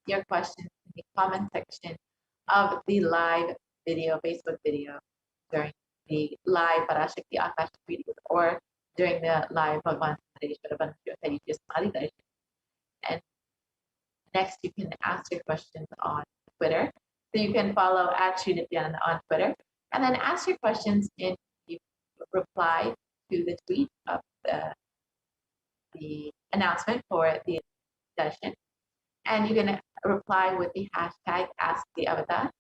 your questions in the comment section of the live video, Facebook video, during the live Parashakti Akashic readings, or during the live Bhagwan Sundeshwara Banashyo Hariji's Mali Darshan. And next, you can ask your questions on Twitter. So you can follow at Sri Nithyananda on Twitter, and then ask your questions in the reply to the tweet of the announcement for the session. And you can reply with the hashtag #AskTheAvatar.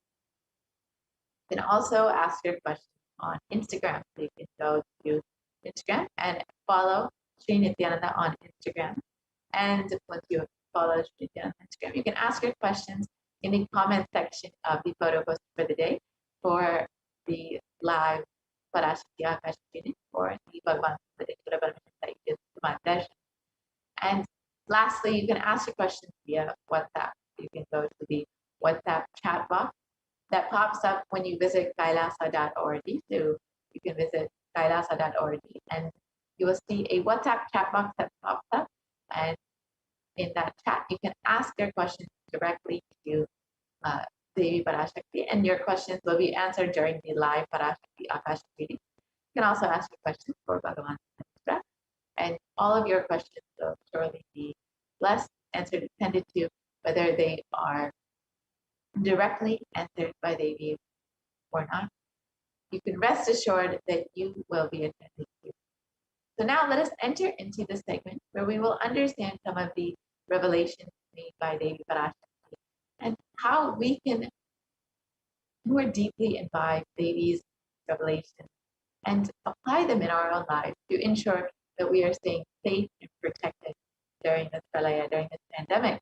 You can also ask your questions on Instagram. So you can go to Instagram and follow Sri Nithyananda on Instagram. And once you follow Sri Nithyananda on Instagram, you can ask your questions in the comment section of the photo post for the day for the live Parashakti Akashic reading or the Bhagwan Sundeshwara Banashyo Hariji's. And lastly, you can ask your questions via WhatsApp. You can go to the WhatsApp chat box that pops up when you visit kailasa.org. So you can visit kailasa.org and you will see a WhatsApp chat box that pops up. And in that chat, you can ask your questions directly to Devi Parashakti, and your questions will be answered during the live Parashakti Akashic reading. You can also ask your questions for Bhagavan Sundeshwara, and all of your questions will surely be blessed, answered, attended to, whether they are directly answered by Devi or not. You can rest assured that you will be attended to. So now let us enter into the segment where we will understand some of the revelations made by Devi Parashakti and how we can more deeply imbibe Devi's revelations and apply them in our own lives to ensure that we are staying safe and protected during this pralaya, during this pandemic.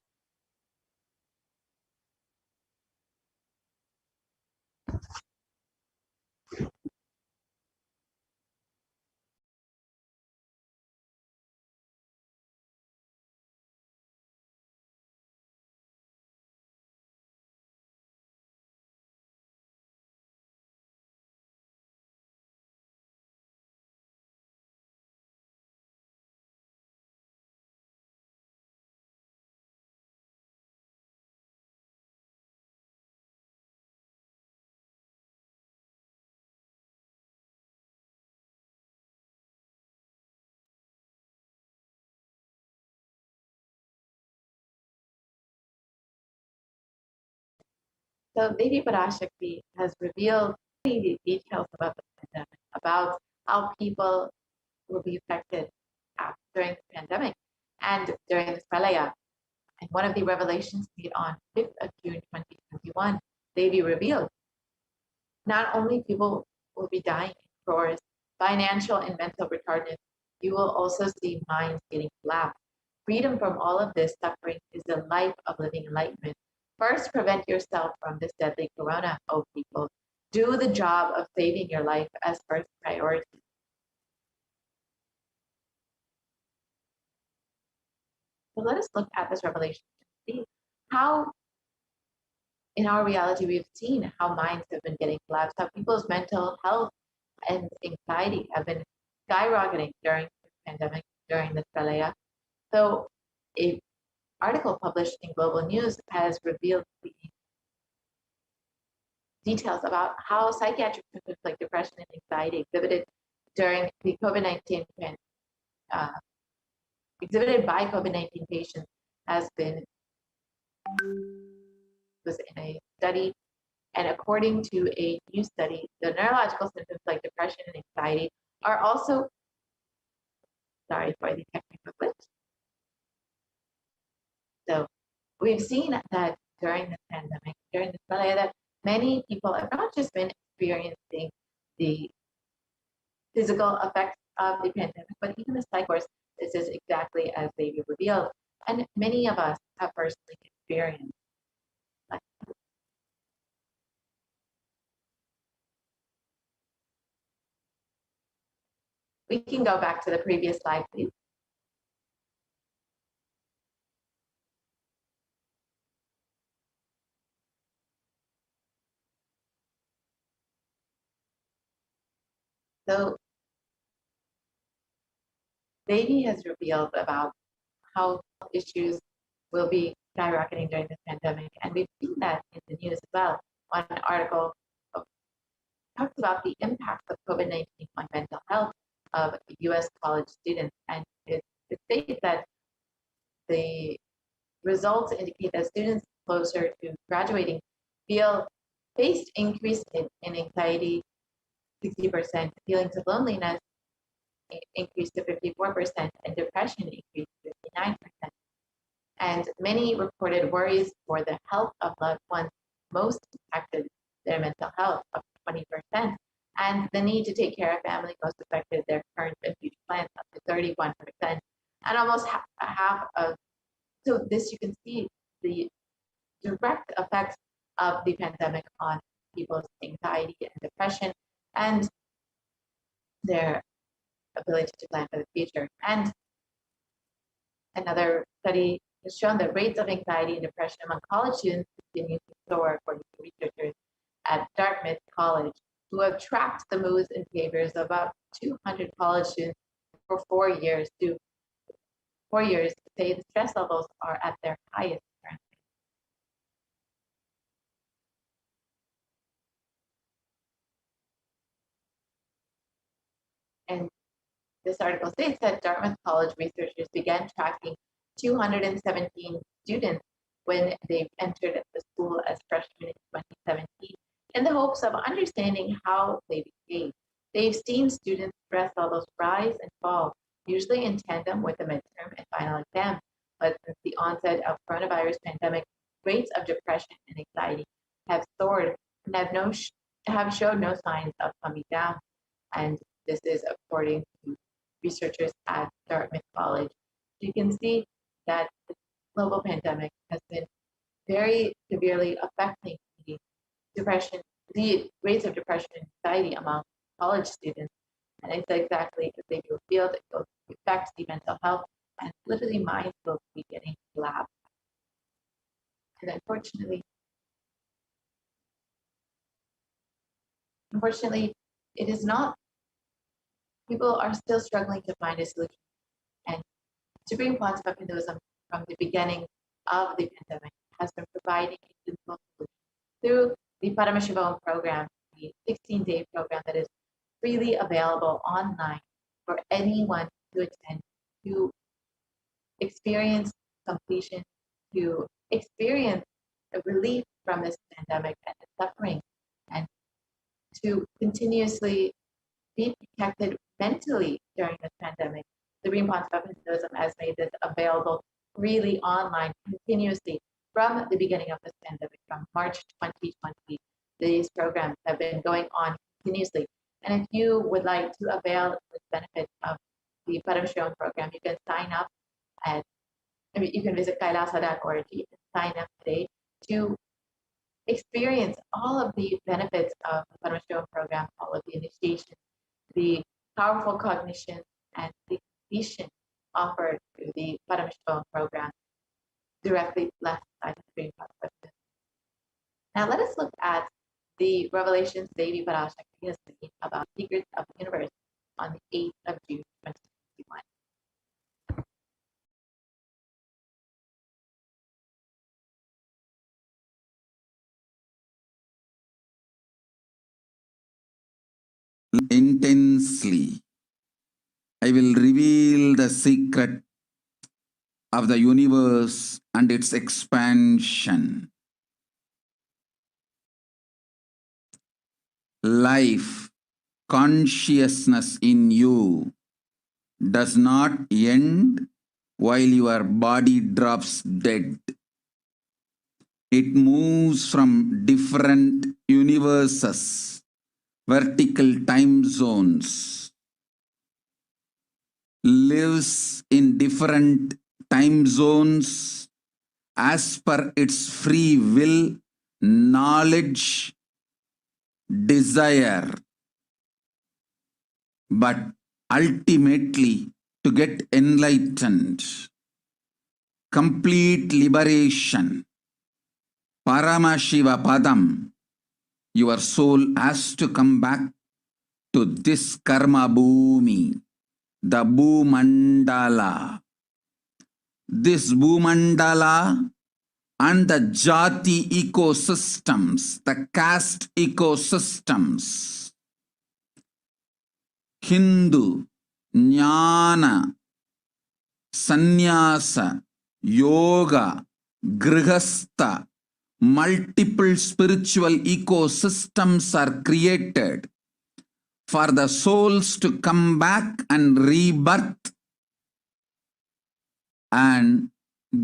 So Devi Parashakti has revealed the details about the pandemic, about how people will be affected during the pandemic and during this pralaya. And one of the revelations made on 5th of June 2021, Devi revealed not only people will be dying in crores, financial and mental retardedness, you will also see minds getting collapsed. Freedom from all of this suffering is the life of living enlightenment. First, prevent yourself from this deadly corona, oh people. Do the job of saving your life as first priority. So let us look at this revelation and see how in our reality we've seen how minds have been getting collapsed, how people's mental health and anxiety have been skyrocketing during the pandemic, during this pralaya. So an article published in Global News has revealed the details about how psychiatric symptoms like depression and anxiety exhibited during the COVID-19 exhibited by COVID-19 patients was in a study, and according to a new study, the neurological symptoms like depression and anxiety are also, sorry for the technical glitch. So we've seen that during the pandemic, during this pralaya, that many people have not just been experiencing the physical effects of the pandemic, but even the psych course. This is exactly as they revealed, and many of us have personally experienced. We can go back to the previous slide, please. So Devi has revealed about how issues will be skyrocketing during this pandemic. And we've seen that in the news as well. One article talks about the impact of COVID-19 on mental health of US college students. And it states that the results indicate that students closer to graduating faced increase in anxiety, 60%, feelings of loneliness increased to 54%, and depression increased to 59%. And many reported worries for the health of loved ones most impacted their mental health, up to 20%, and the need to take care of family most affected their current and future plans, up to 31%, and almost half of. So this, you can see the direct effects of the pandemic on people's anxiety and depression and their ability to plan for the future. And another study has shown that rates of anxiety and depression among college students continue to soar, according to researchers at Dartmouth College, who have tracked the moods and behaviors of about 200 college students for 4 years to say the stress levels are at their highest currently. And this article states that Dartmouth College researchers began tracking 217 students when they entered the school as freshmen in 2017 in the hopes of understanding how they behave. They've seen students' stress levels rise and fall, usually in tandem with the midterm and final exam. But since the onset of coronavirus pandemic, rates of depression and anxiety have soared and have shown no signs of coming down. And this is according to researchers at Dartmouth College. You can see that the global pandemic has been very severely affecting the rates of depression and anxiety among college students. And it's exactly as they do field, it will affect the mental health, and literally minds will be getting collapsed. And unfortunately, it is not, people are still struggling to find a solution. And Supreme Concept Hinduism, from the beginning of the pandemic, has been providing a simple solution through the Paramashivoham program, the 16-day program that is freely available online for anyone to attend, to experience completion, to experience a relief from this pandemic and its suffering, and to continuously be protected mentally during this pandemic. The Supreme Concept Hinduism has made this available freely online continuously from the beginning of this pandemic, from March 2020. These programs have been going on continuously. And if you would like to avail the benefit of the Paramashivoham program, you can sign up you can visit kailasa.org. You can sign up today to experience all of the benefits of the Paramashivoham program, all of the initiation, the powerful cognition, and the completion offered through the Paramashivoham program directly left side of the screen. Now let us look at the revelations Devi Parashakti has made about secrets of the universe on the 8th of June, 2021. Intensely, I will reveal the secret of the universe and its expansion. Life, consciousness in you does not end while your body drops dead. It moves from different universes, vertical time zones, lives in different time zones as per its free will, knowledge, desire, but ultimately to get enlightened, complete liberation, Paramashiva Padam, your soul has to come back to this karma bhumi, the Bhumandala. This Bhumandala and the jati ecosystems, the caste ecosystems, Hindu, Jnana, Sannyasa, Yoga, Grihastha, multiple spiritual ecosystems are created for the souls to come back and rebirth and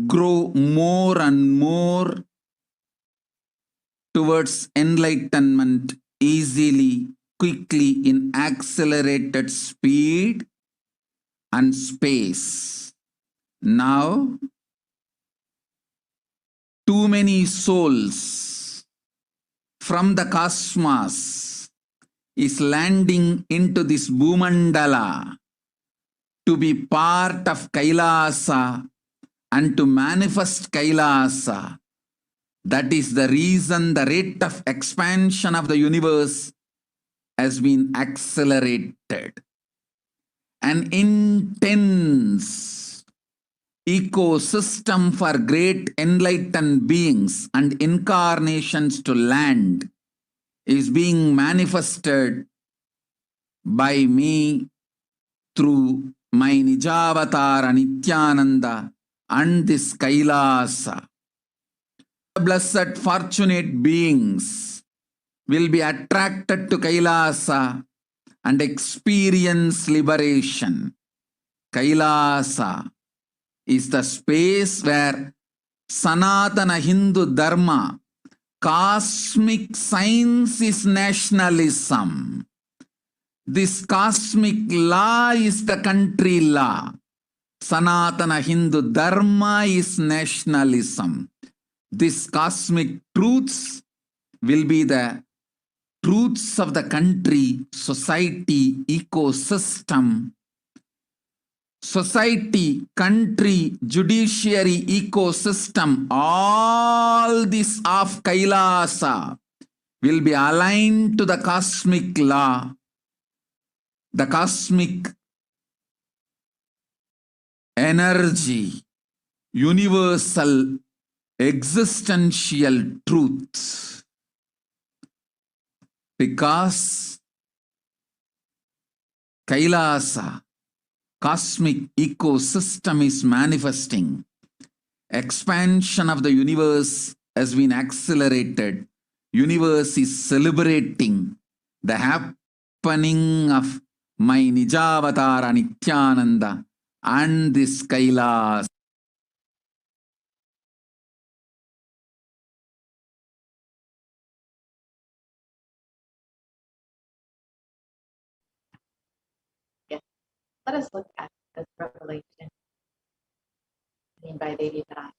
grow more and more towards enlightenment easily, quickly, in accelerated speed and space. Now, too many souls from the cosmos is landing into this Bhumandala to be part of Kailasa and to manifest Kailasa. That is the reason the rate of expansion of the universe has been accelerated. An intense ecosystem for great enlightened beings and incarnations to land is being manifested by me through my Nijavatara Nithyananda and this Kailasa. Blessed fortunate beings will be attracted to Kailasa and experience liberation. Kailasa is the space where Sanatana Hindu Dharma, cosmic science, is nationalism. This cosmic law is the country law. Sanatana Hindu Dharma is nationalism. These cosmic truths will be the truths of the country, society, ecosystem. Society, country, judiciary, ecosystem, all this of Kailasa will be aligned to the cosmic law, the cosmic energy, universal existential truth. Because Kailasa, cosmic ecosystem, is manifesting. Expansion of the universe has been accelerated. Universe is celebrating the happening of my Nijavatara Nithyananda and this Kailasa. Yes. Let us look at this revelation seen by Devi Parashakti.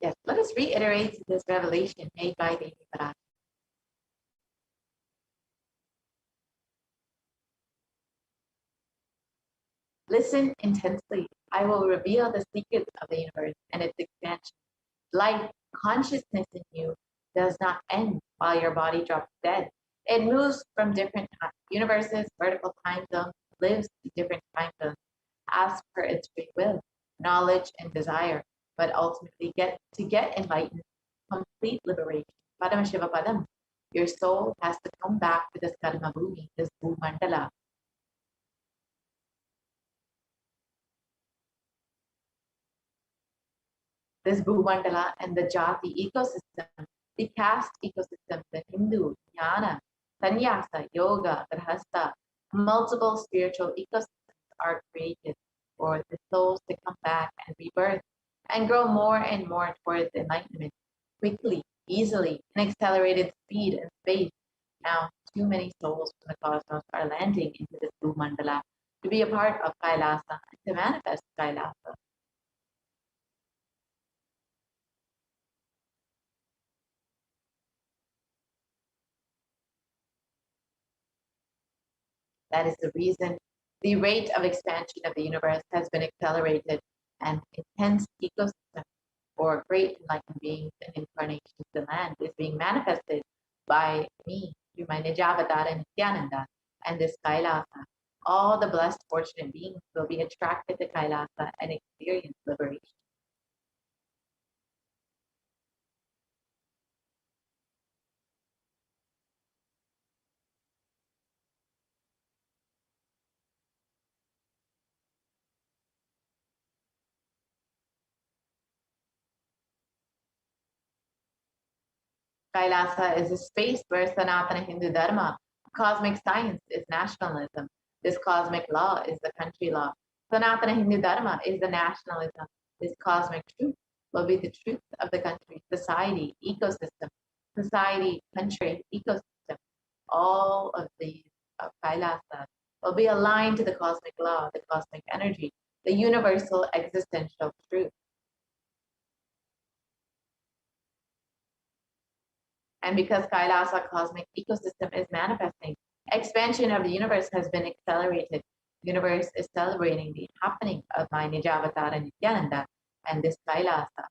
Yes, let us reiterate this revelation made by Devi Parashakti. Listen intensely. I will reveal the secrets of the universe and its expansion. Light consciousness in you does not end while your body drops dead. It moves from different universes, vertical time zones, lives in different time zones, asks for its free will, knowledge, and desire, but ultimately get enlightened, complete liberation. Paramashivoham. Your soul has to come back to this karma bhumi, this bhumandala. This bhumandala and the jati ecosystem, the caste ecosystem, the Hindu, Jnana, Sannyasa, Yoga, Grihastha, multiple spiritual ecosystems are created for the souls to come back and rebirth and grow more and more towards enlightenment quickly, easily, in accelerated speed and space. Now, too many souls from the cosmos are landing into this bhumandala to be a part of Kailasa and to manifest Kailasa. That is the reason the rate of expansion of the universe has been accelerated, and intense ecosystem for great enlightened beings and incarnations in the land is being manifested by me through my Nijavatara Nithyananda and this Kailasa. All the blessed, fortunate beings will be attracted to Kailasa and experience liberation. Kailasa is a space where Sanatana Hindu Dharma, cosmic science, is nationalism. This cosmic law is the country law. Sanatana Hindu Dharma is the nationalism. This cosmic truth will be the truth of the country, society, ecosystem, society, country, ecosystem. All of these of Kailasa will be aligned to the cosmic law, the cosmic energy, the universal existential truth. And because Kailasa cosmic ecosystem is manifesting, expansion of the universe has been accelerated. The universe is celebrating the happening of my Nijavatara Nithyananda and this Kailasa.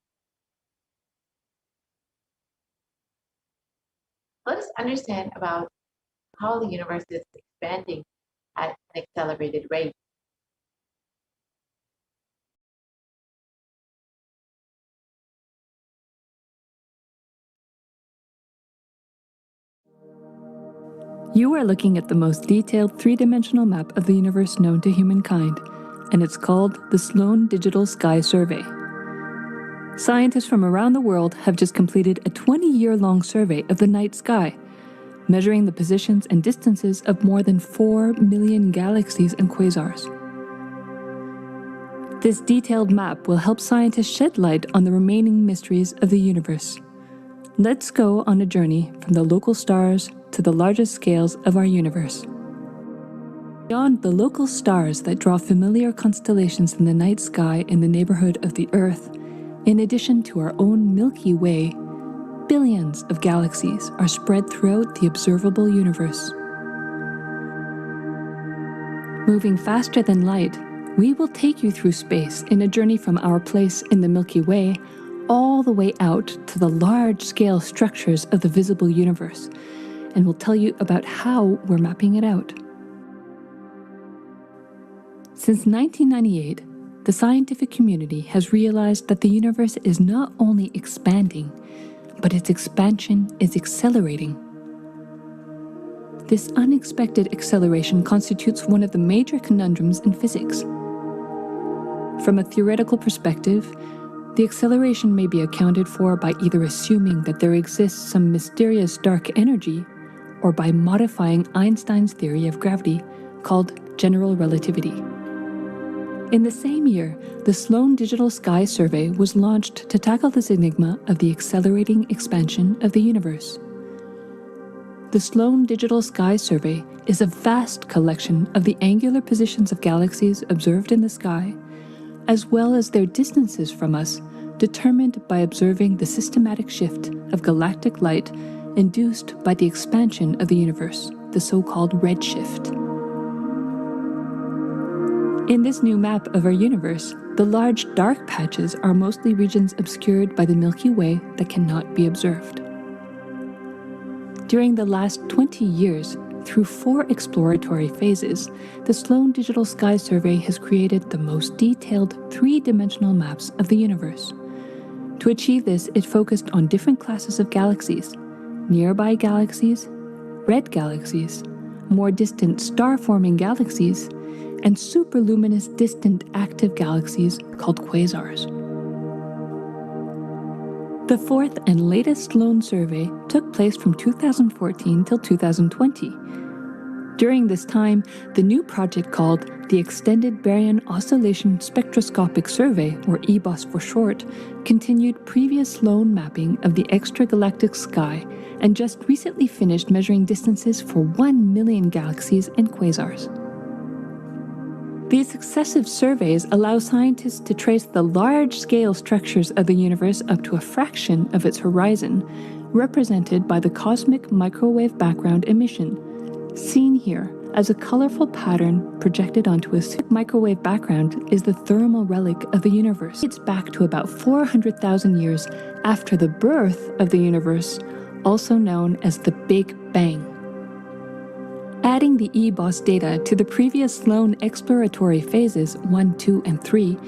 Let us understand about how the universe is expanding at an accelerated rate. You are looking at the most detailed three-dimensional map of the universe known to humankind, and it's called the Sloan Digital Sky Survey. Scientists from around the world have just completed a 20-year-long survey of the night sky, measuring the positions and distances of more than 4 million galaxies and quasars. This detailed map will help scientists shed light on the remaining mysteries of the universe. Let's go on a journey from the local stars to the largest scales of our universe. Beyond the local stars that draw familiar constellations in the night sky in the neighborhood of the Earth, in addition to our own Milky Way, billions of galaxies are spread throughout the observable universe. Moving faster than light, we will take you through space in a journey from our place in the Milky Way all the way out to the large-scale structures of the visible universe, and we'll tell you about how we're mapping it out. Since 1998, the scientific community has realized that the universe is not only expanding, but its expansion is accelerating. This unexpected acceleration constitutes one of the major conundrums in physics. From a theoretical perspective, the acceleration may be accounted for by either assuming that there exists some mysterious dark energy, or by modifying Einstein's theory of gravity, called general relativity. In the same year, the Sloan Digital Sky Survey was launched to tackle this enigma of the accelerating expansion of the universe. The Sloan Digital Sky Survey is a vast collection of the angular positions of galaxies observed in the sky, as well as their distances from us, determined by observing the systematic shift of galactic light induced by the expansion of the universe, the so-called redshift. In this new map of our universe, the large dark patches are mostly regions obscured by the Milky Way that cannot be observed. During the last 20 years, through 4 exploratory phases, the Sloan Digital Sky Survey has created the most detailed 3-dimensional maps of the universe. To achieve this, it focused on different classes of galaxies: nearby galaxies, red galaxies, more distant star-forming galaxies, and superluminous distant active galaxies called quasars. The 4th and latest Sloan survey took place from 2014 till 2020. During this time, the new project called the Extended Baryon Oscillation Spectroscopic Survey, or EBOS for short, continued previous Sloan mapping of the extragalactic sky and just recently finished measuring distances for 1 million galaxies and quasars. These successive surveys allow scientists to trace the large-scale structures of the universe up to a fraction of its horizon, represented by the cosmic microwave background emission, seen here as a colorful pattern projected onto a microwave background is the thermal relic of the universe. It's back to about 400,000 years after the birth of the universe, also known as the Big Bang. Adding the EBOS data to the previous Sloan exploratory phases 1, 2, and 3,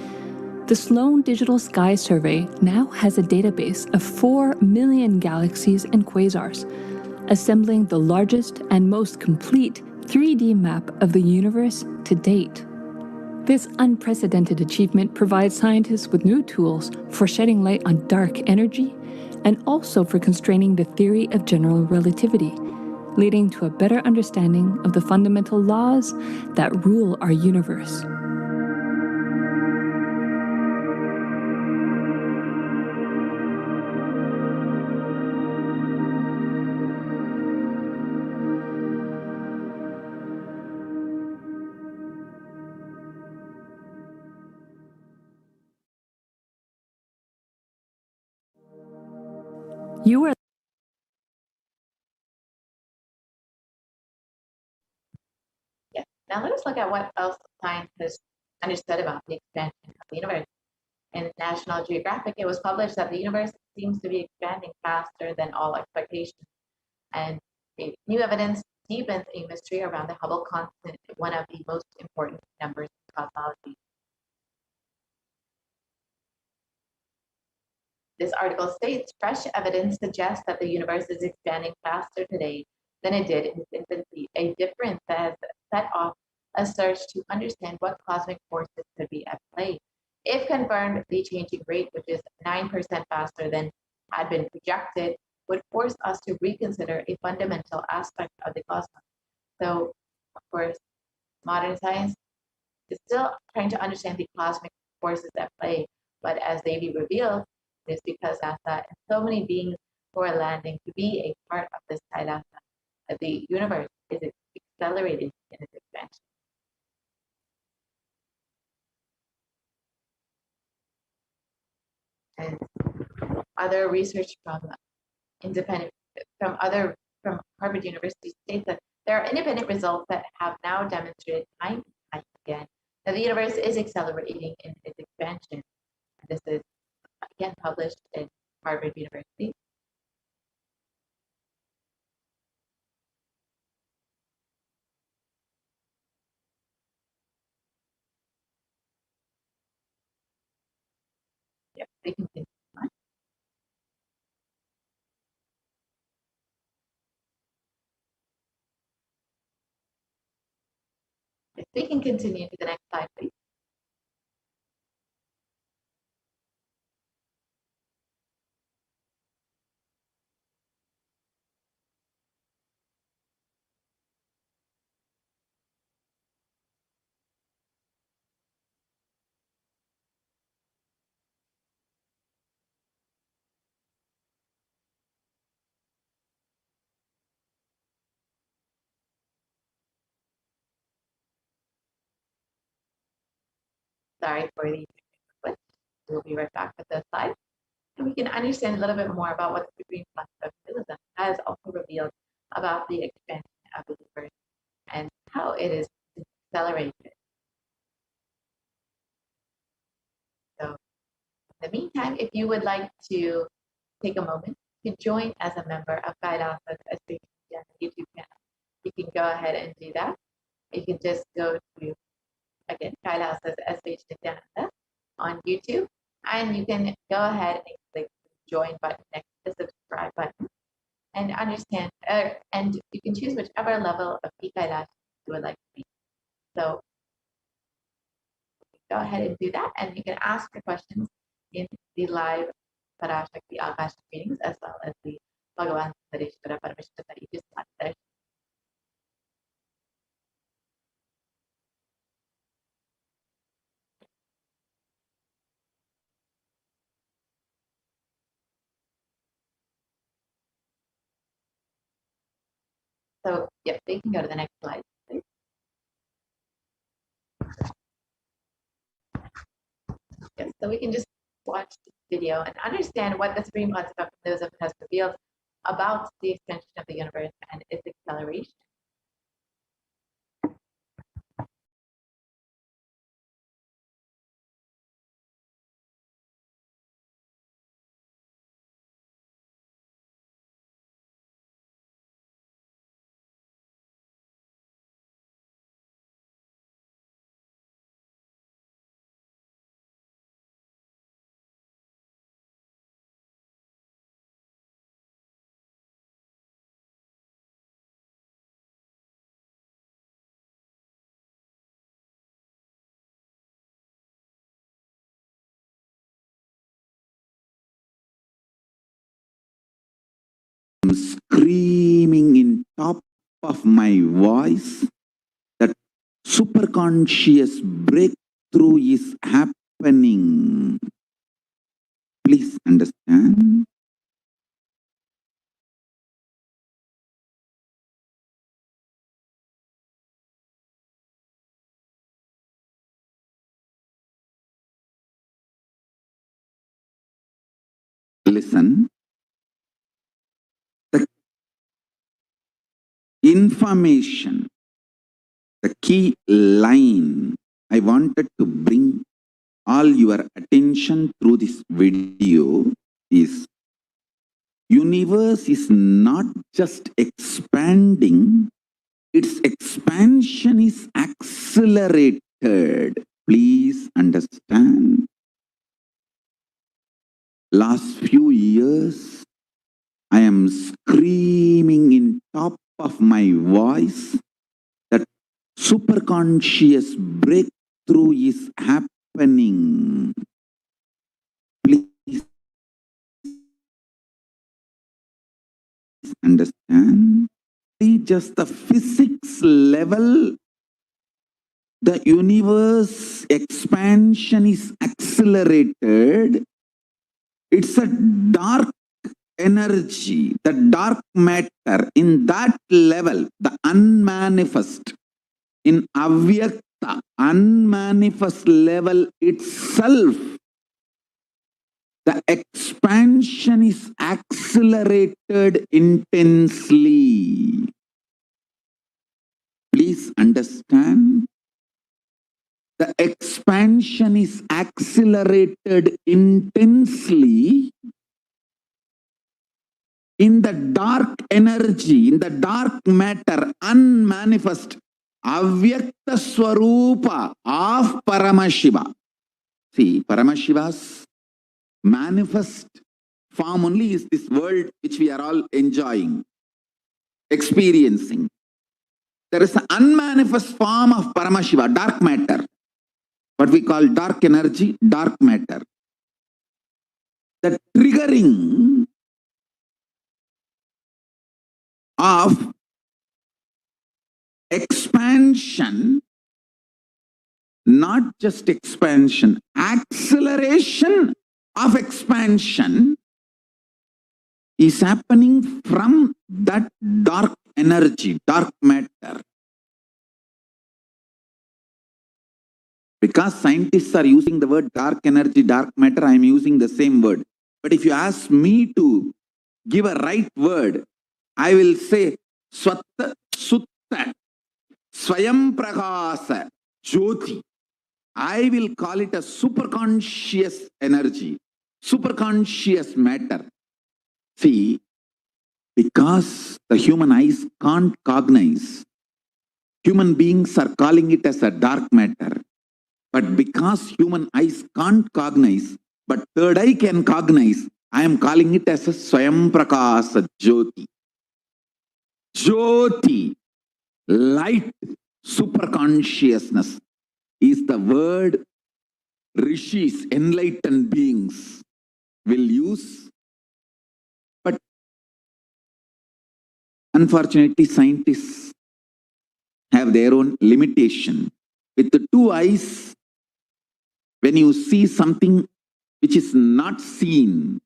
the Sloan Digital Sky Survey now has a database of 4 million galaxies and quasars, assembling the largest and most complete 3D map of the universe to date. This unprecedented achievement provides scientists with new tools for shedding light on dark energy and also for constraining the theory of general relativity, leading to a better understanding of the fundamental laws that rule our universe. You are Yeah. Now let us look at what else science has understood about the expansion of the universe. In National Geographic, it was published that the universe seems to be expanding faster than all expectations. And new evidence deepens a mystery around the Hubble constant, one of the most important numbers in cosmology. This article states fresh evidence suggests that the universe is expanding faster today than it did in its infancy, a difference that has set off a search to understand what cosmic forces could be at play. If confirmed, the changing rate, which is 9% faster than had been projected, would force us to reconsider a fundamental aspect of the cosmos. So, of course, modern science is still trying to understand the cosmic forces at play, but as Davy revealed, it is because NASA and so many beings who are landing to be a part of this Kailasa that the universe is accelerating in its expansion. And other research from Harvard University states that there are independent results that have now demonstrated time and time again that the universe is accelerating in its expansion. This is again published in Harvard University. Yep, we can continue on. If we can continue to the next slide, please. Sorry for the glitch. We'll be right back with the slide. And we can understand a little bit more about what the Supreme Concept of Buddhism has also revealed about the expansion of the universe and how it is accelerated. So in the meantime, if you would like to take a moment to join as a member of Kailasa's HDH YouTube channel, you can go ahead and do that. You can just go to, again, Kailasa's HDH Nithyananda on YouTube, and you can go ahead and click the join button next to the subscribe button and understand, and you can choose whichever level of Kailash you would like to be. So go ahead and do that, and you can ask your questions in the live Parashakti Akashic readings as well as the Bhagavan Sareshwara Paramashivam that you just watched there. So, yep, we can go to the next slide, please. Yes, so we can just watch the video and understand what the Supreme Concept of Buddhism has revealed about the expansion of the universe and its acceleration. screaming in top of my voice that superconscious breakthrough is happening. Please understand. Listen. The information, the key line I wanted to bring all your attention through this video is universe is not just expanding, its expansion is accelerated. Please understand. Last few years, I am screaming in top of my voice that superconscious breakthrough is happening. Please understand. Just the physics level, the universe expansion is accelerated. It's a dark energy, the dark matter in that level, the unmanifest, in avyakta, unmanifest level itself, the expansion is accelerated intensely. Please understand. The expansion is accelerated intensely in the dark energy, in the dark matter, unmanifest, avyakta swarupa of Paramashiva. See, Paramashiva's manifest form only is this world which we are all enjoying, experiencing. There is an unmanifest form of Paramashiva, dark matter. What we call dark energy, dark matter. The triggering of expansion, not just expansion, acceleration of expansion is happening from that dark energy, dark matter. Because scientists are using the word dark energy, dark matter, I am using the same word. But if you ask me to give a right word, I will say Swatta Sutta Swayam Prakasa Jyoti. I will call it a superconscious energy, superconscious matter. See, because the human eyes can't cognize, human beings are calling it as a dark matter. But because human eyes can't cognize, but third eye can cognize, I am calling it as a Swayam Prakasa Jyoti. Jyoti, light, superconsciousness, is the word rishis, enlightened beings, will use. But unfortunately, scientists have their own limitation. With the two eyes, when you see something which is not seen,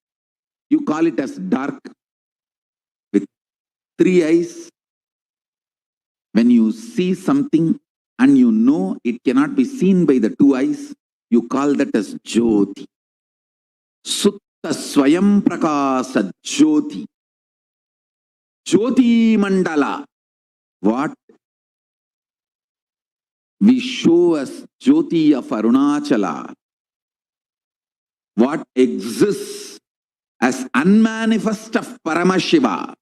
you call it as dark. With three eyes, when you see something and you know it cannot be seen by the two eyes, you call that as Jyoti. Sutta Swayam Prakasa Jyoti. Jyoti Mandala. What we show as Jyoti of Arunachala, what exists as unmanifest of Paramashiva,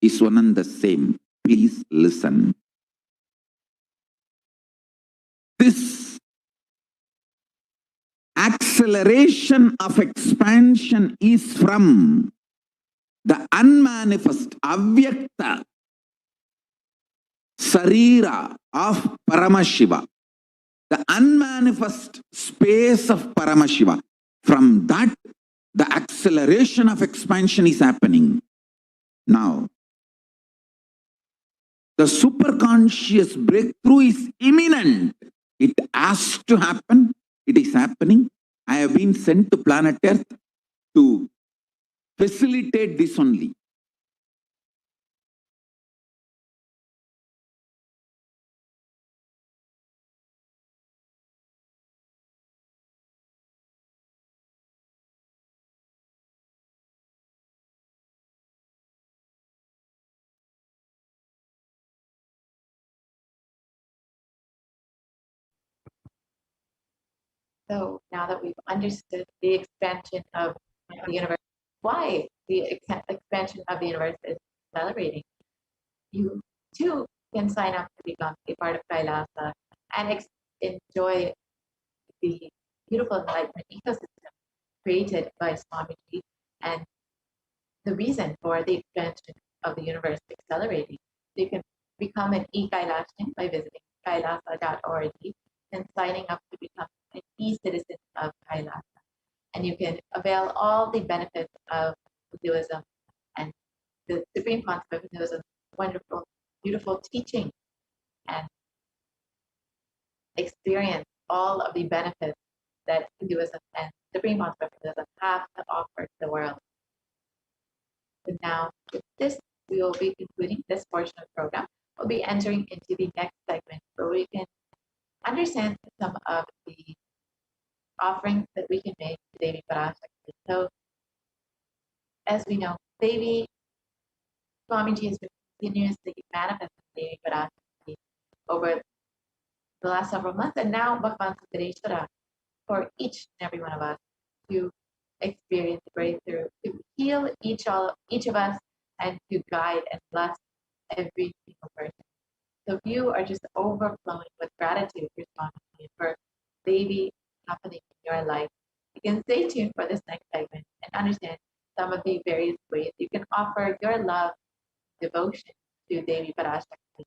is one and the same. Please listen. This acceleration of expansion is from the unmanifest, avyakta, sarira of Paramashiva, the unmanifest space of Paramashiva. From that, the acceleration of expansion is happening. Now, the superconscious breakthrough is imminent. It has to happen. It is happening. I have been sent to planet Earth to facilitate this only. So now that we've understood the expansion of the universe, why the expansion of the universe is accelerating, you too can sign up to become a part of Kailasa and enjoy the beautiful enlightenment ecosystem created by Swamiji and the reason for the expansion of the universe accelerating. You can become an e-Kailashan by visiting kailasa.org and signing up to become an e-citizen of Kailasa. And you can avail all the benefits of Hinduism and the supreme concept of Hinduism, wonderful, beautiful teaching, and experience all of the benefits that Hinduism and supreme concept of Hinduism have to offer to the world. And now, with this, we will be concluding this portion of the program. We'll be entering into the next segment where we can understand some of the offerings that we can make to Devi Parashakti. So, as we know, Devi Swamiji has been continuously manifesting Devi Parashakti over the last several months, and now Bhagavan Sudareshwara for each and every one of us to experience breakthrough, to heal each of us, and to guide and bless every single person. So if you are just overflowing with gratitude for Swamiji, for Devi happening in your life, you can stay tuned for this next segment and understand some of the various ways you can offer your love, devotion to Devi Parashakti.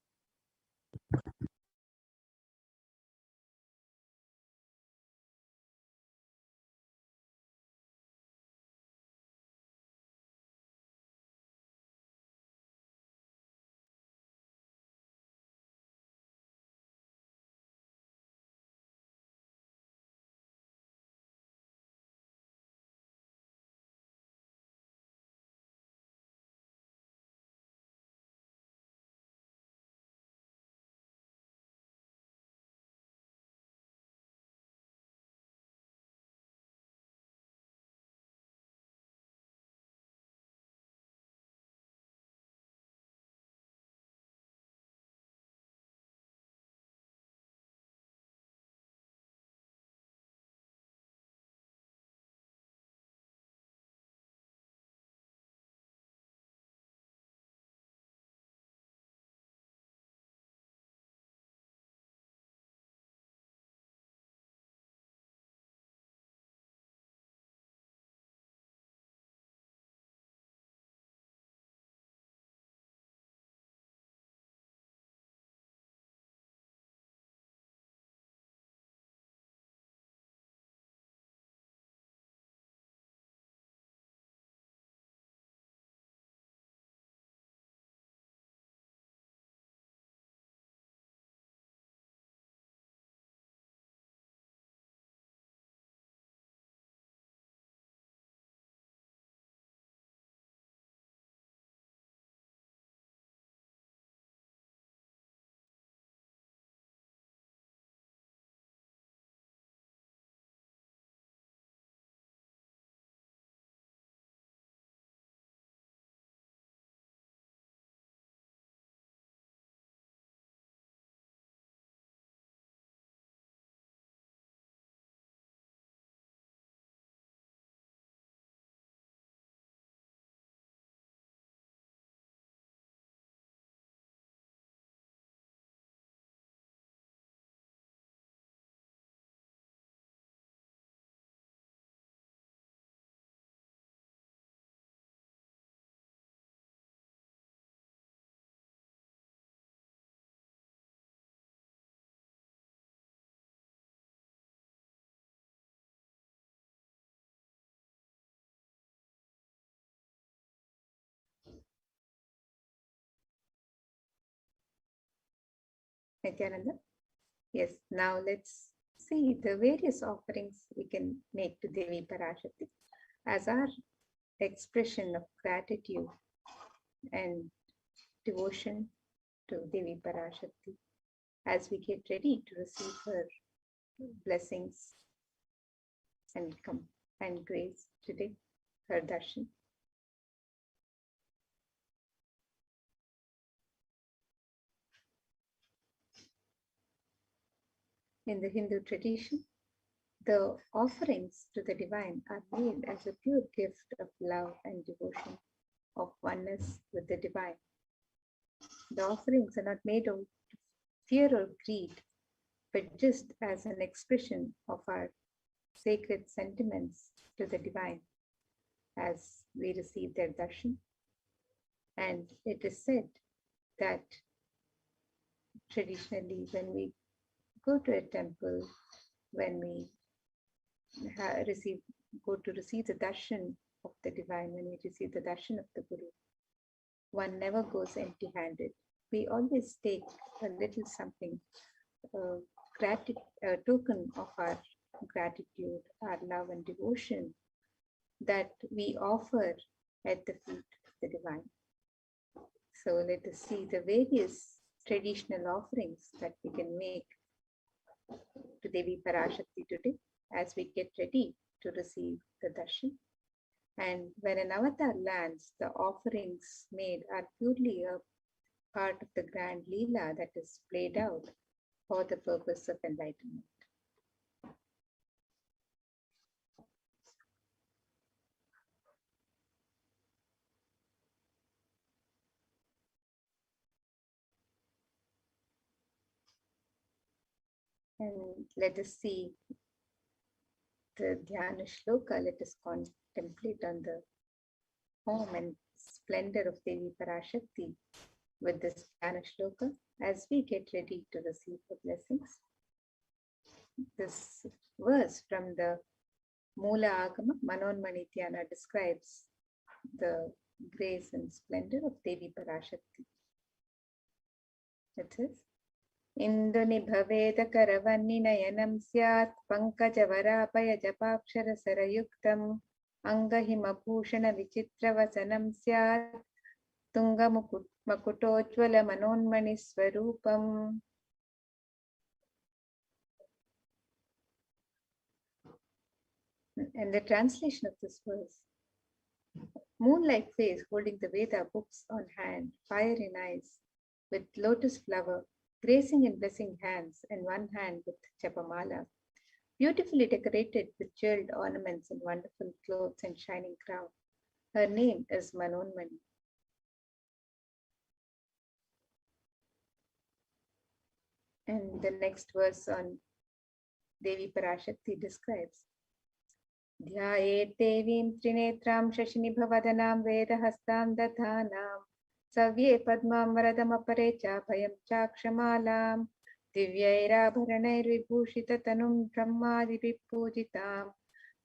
Nithyananda? Yes, now let's see the various offerings we can make to Devi Parashakti as our expression of gratitude and devotion to Devi Parashakti as we get ready to receive her blessings and grace today, her darshan. In the Hindu tradition, the offerings to the divine are made as a pure gift of love and devotion, of oneness with the divine. The offerings are not made of fear or greed, but just as an expression of our sacred sentiments to the divine as we receive their darshan. And it is said that traditionally, when we go to a temple, when we go to receive the darshan of the divine, when we receive the darshan of the Guru, one never goes empty-handed. We always take a little something, a token of our gratitude, our love and devotion that we offer at the feet of the divine. So let us see the various traditional offerings that we can make to Devi Parashakti today as we get ready to receive the darshan. And when an avatar lands, the offerings made are purely a part of the grand Leela that is played out for the purpose of enlightenment. And let us see the Dhyana Shloka. Let us contemplate on the form and splendor of Devi Parashakti with this Dhyana Shloka as we get ready to receive the blessings. This verse from the Mula Agama Manonmani Dhyana describes the grace and splendor of Devi Parashakti. It says, Indunibhaveda Karavani Nayanam Syat Pankajavarapaya Japakshara Sarayuktam Angahima Bhushana Vichitra Vasanam Syat Tunga Makutojvala Manonmani Swarupam. And the translation of this verse: moon-like face holding the Veda books on hand, fire in eyes, with lotus flower, gracing and blessing hands, and one hand with Japamala, beautifully decorated with jeweled ornaments and wonderful clothes and shining crown. Her name is Manonmani. And the next verse on Devi Parashakti describes, Dhyaet Devim Trinetram Shashinibhavadanam Vedahastam Dathanam Savye Padmam Varadamapare Chapayam Chakshamalam Divyairabharanair Vibhushita Tanum Brahmadipi Pujitam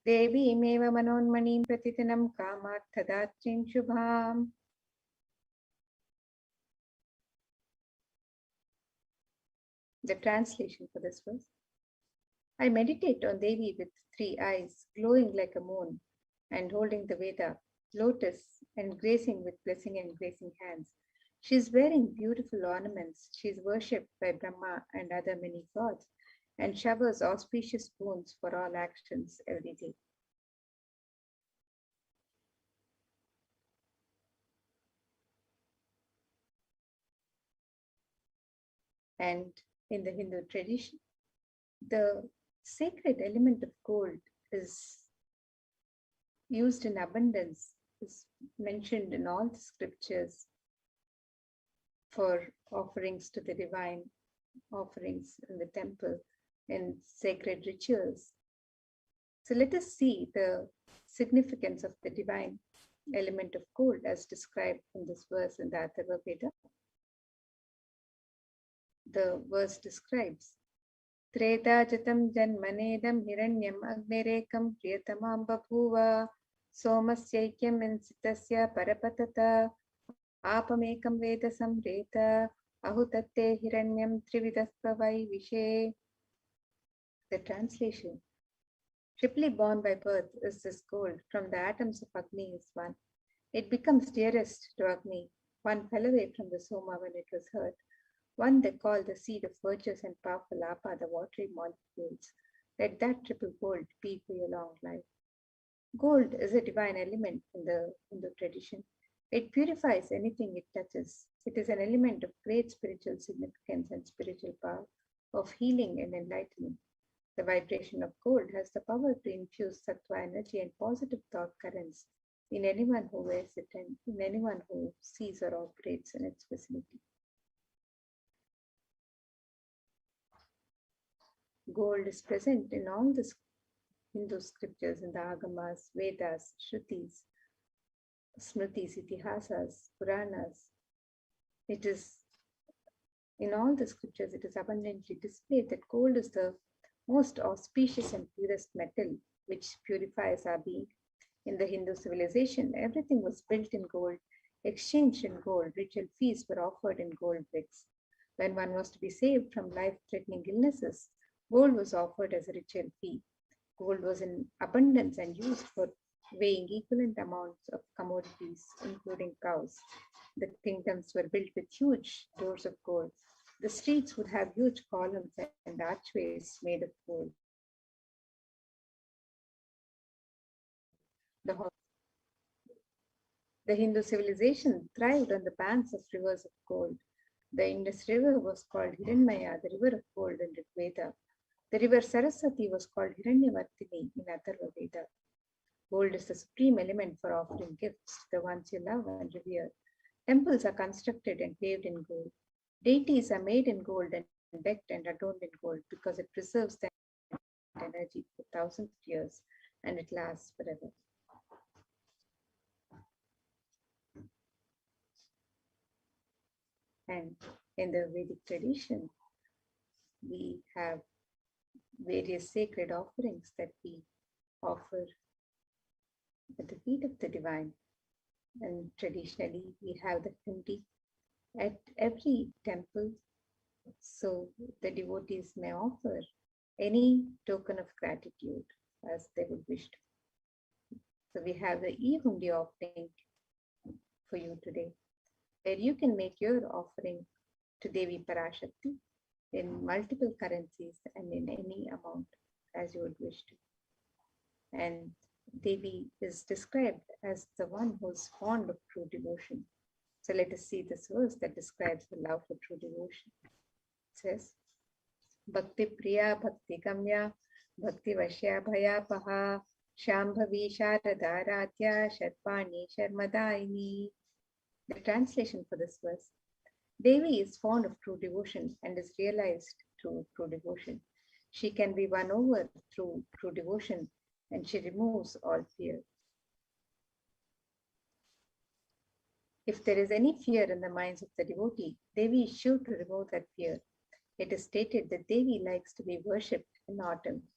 Devi Meva Manonmanim Pratitanam Kamarthadatrim Shubham. The translation for this verse: I meditate on Devi with 3 eyes, glowing like a moon, and holding the Veda, lotus, and gracing with blessing and gracing hands. She is wearing beautiful ornaments. She is worshipped by Brahma and other many gods, and showers auspicious boons for all actions every day. And in the Hindu tradition, the sacred element of gold is used in abundance, is mentioned in all the scriptures for offerings to the divine, offerings in the temple, in sacred rituals. So let us see the significance of the divine element of gold as described in this verse in the Atharva Veda. The verse describes, Treta jatam janmanedam hiranyam agnerekam priyatamam babhuva somasyaikyam insitasya parapatata apamekam veda samreta Ahutatte hiranyam trividasvavai vishe. The translation. Triply born by birth is this gold. From the atoms of Agni is one. It becomes dearest to Agni. One fell away from the Soma when it was hurt. One they call the seed of virtuous and powerful Apa, the watery molecules. Let that triple gold be for your long life. Gold is a divine element in the Hindu tradition. It purifies anything it touches. It is an element of great spiritual significance and spiritual power, of healing and enlightenment. The vibration of gold has the power to infuse sattva energy and positive thought currents in anyone who wears it and in anyone who sees or operates in its vicinity. Gold is present in all the Hindu scriptures, in the Agamas, Vedas, Shrutis, Smritis, Itihasas, Puranas. It is in all the scriptures, it is abundantly displayed that gold is the most auspicious and purest metal which purifies our being. In the Hindu civilization, everything was built in gold, exchanged in gold, ritual feasts were offered in gold bricks. When one was to be saved from life-threatening illnesses, gold was offered as a ritual fee. Gold was in abundance and used for weighing equivalent amounts of commodities, including cows. The kingdoms were built with huge doors of gold. The streets would have huge columns and archways made of gold. The Hindu civilization thrived on the banks of rivers of gold. The Indus River was called Hiranmaya, the river of gold in Rig Veda. The river Saraswati was called Hiranyavartini in Atharva Veda. Gold is the supreme element for offering gifts to the ones you love and revere. Temples are constructed and paved in gold. Deities are made in gold and decked and adorned in gold because it preserves the energy for thousands of years and it lasts forever. And in the Vedic tradition, we have various sacred offerings that we offer at the feet of the divine. And traditionally, we have the hundi at every temple, so the devotees may offer any token of gratitude as they would wish to. So we have the e-hundi offering for you today, where you can make your offering to Devi Parashakti in multiple currencies and in any amount as you would wish to. And Devi is described as the one who is fond of true devotion. So let us see this verse that describes the love for true devotion. It says, Bhakti Priya Bhakti Gamya Bhakti Vashya Bhaya Paha Shambhavi Sharada Radhya Sharpani Sharmadaini. The translation for this verse. Devi is fond of true devotion and is realized through true devotion. She can be won over through true devotion and she removes all fear. If there is any fear in the minds of the devotee, Devi is sure to remove that fear. It is stated that Devi likes to be worshipped in autumn.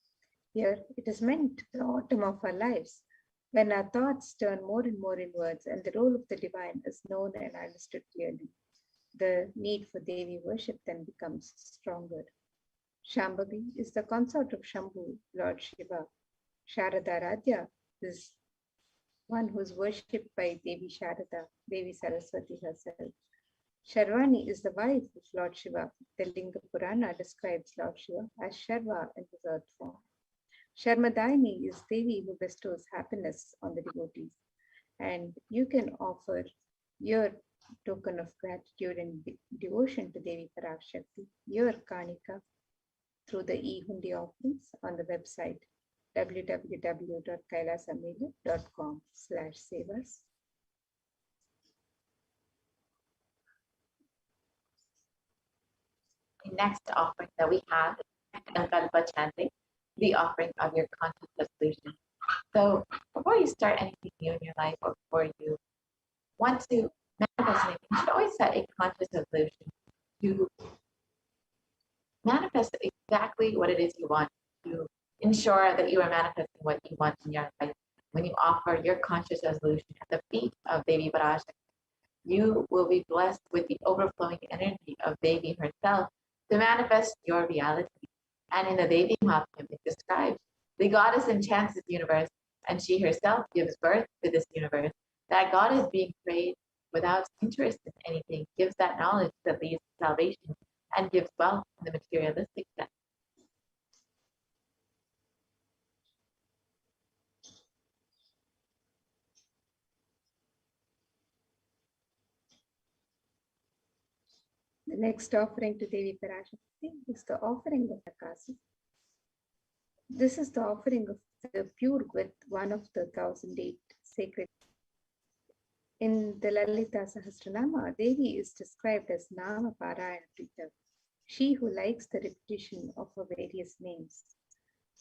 Here, it is meant the autumn of our lives, when our thoughts turn more and more inwards and the role of the divine is known and understood clearly. The need for Devi worship then becomes stronger. Shambhavi is the consort of Shambhu, Lord Shiva. Sharada Radhya is one who is worshipped by Devi Sharada, Devi Saraswati herself. Sharvani is the wife of Lord Shiva. The Linga Purana describes Lord Shiva as Sharva in his earth form. Sharmadaini is Devi who bestows happiness on the devotees. And you can offer your token of gratitude and devotion to Devi Parashakti, your Kanika, through the e-hundi offerings on the website www.kailasamela.com/savas. The next offering that we have is Sankalpa chanting, the offering of your conscious resolution. So before you start anything new in your life or before you want to manifest anything, you should always set a conscious resolution to manifest exactly what it is you want, to ensure that you are manifesting what you want in your life. When you offer your conscious resolution at the feet of Devi Parashakti, You will be blessed with the overflowing energy of Devi herself to manifest your reality. And in the Devi Mahatmya, it describes the goddess enchants this universe, and she herself gives birth to this universe. That goddess being prayed without interest in anything gives that knowledge that leads to salvation and gives wealth in the materialistic sense. The next offering to Devi Parashakti is the offering of Akashic. This is the offering of the pure with one of the 1008 sacred. In the Lalita Sahasranama, Devi is described as Nama Parayana Prita, she who likes the repetition of her various names.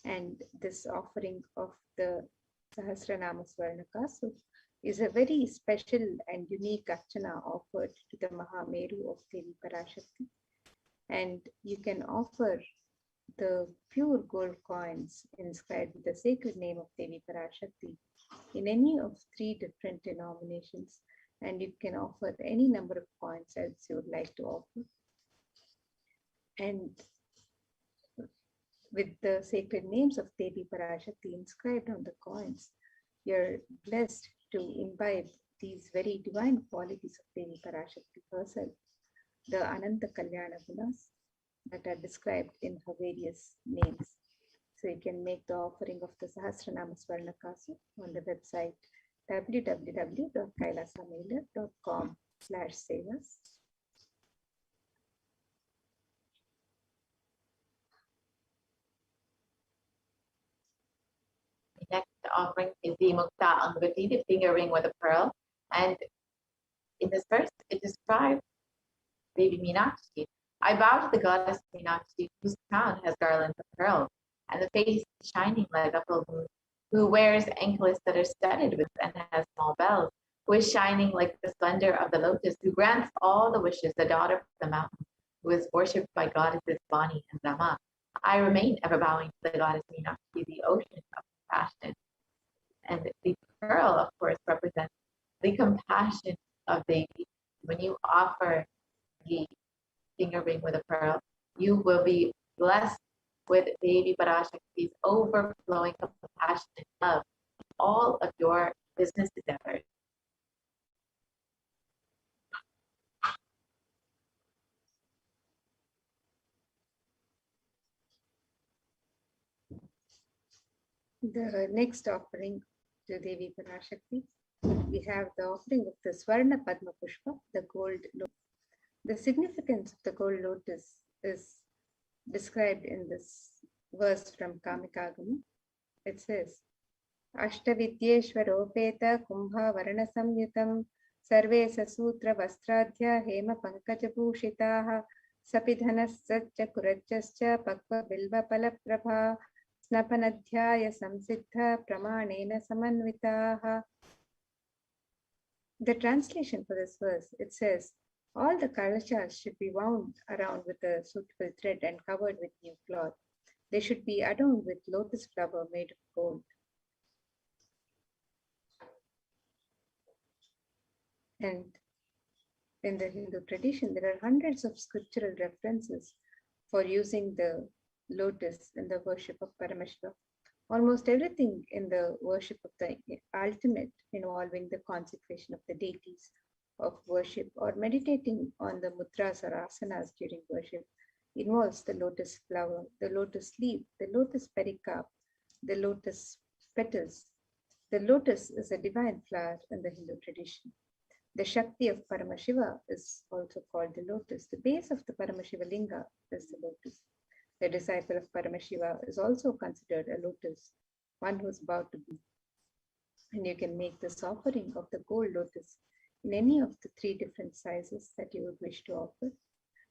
And this offering of the Sahasranama Swarnakasu is a very special and unique archana offered to the Mahameru of Devi Parashakti. And you can offer the pure gold coins inscribed with the sacred name of Devi Parashakti in any of 3 different denominations, and you can offer any number of coins as you would like to offer. And with the sacred names of Devi Parashakti inscribed on the coins, you're blessed to imbibe these very divine qualities of Devi Parashakti herself, the Ananta Kalyana Gunas that are described in her various names. So you can make the offering of the Sahasranama Swarnakasu on the website www.kailasamailer.com/sevas. The next offering is the Mukta Angati, the finger ring with a pearl. And in this verse, it describes Devi Meenakshi. I bow to the goddess Meenakshi, whose crown has garlands of pearls, and the face shining like a full moon, who wears anklets that are studded with and has small bells, who is shining like the splendor of the lotus, who grants all the wishes, the daughter of the mountain, who is worshipped by goddesses Vani and Brahma. I remain ever bowing to the goddess Meenakshi, the ocean of compassion. And the pearl, of course, represents the compassion of Devi. When you offer the finger ring with a pearl, you will be blessed with Devi Parashakti's overflowing compassion and love in all of your business endeavors. The next offering to Devi Parashakti, we have the offering of the Swarna Padma Pushpa, the gold lotus. The significance of the gold lotus is described in this verse from Kamikagama. It says, Ashtavidyeshwaropeta Kumbha Varana Samyutam Sarve Sasutra Vastradhya Hema Pankajabhushitaha Sapidhanas Satcha Kurachascha Pakva Bilva Palaprabha Snapanadhyaya Samsiddha Pramanena Samanvitaha. The translation for this verse, it says, all the kalachas should be wound around with a suitable thread and covered with new cloth. They should be adorned with lotus flower made of gold. And in the Hindu tradition, there are hundreds of scriptural references for using the lotus in the worship of Paramashiva. Almost everything in the worship of the ultimate involving the consecration of the deities of worship or meditating on the mudras or asanas during worship involves the lotus flower, the lotus leaf, the lotus pericarp, the lotus petals. The lotus is a divine flower in the Hindu tradition. The Shakti of Paramashiva is also called the lotus. The base of the Paramashiva Linga is the lotus. The disciple of Paramashiva is also considered a lotus, one who is about to be. And you can make this offering of the gold lotus in any of the 3 different sizes that you would wish to offer,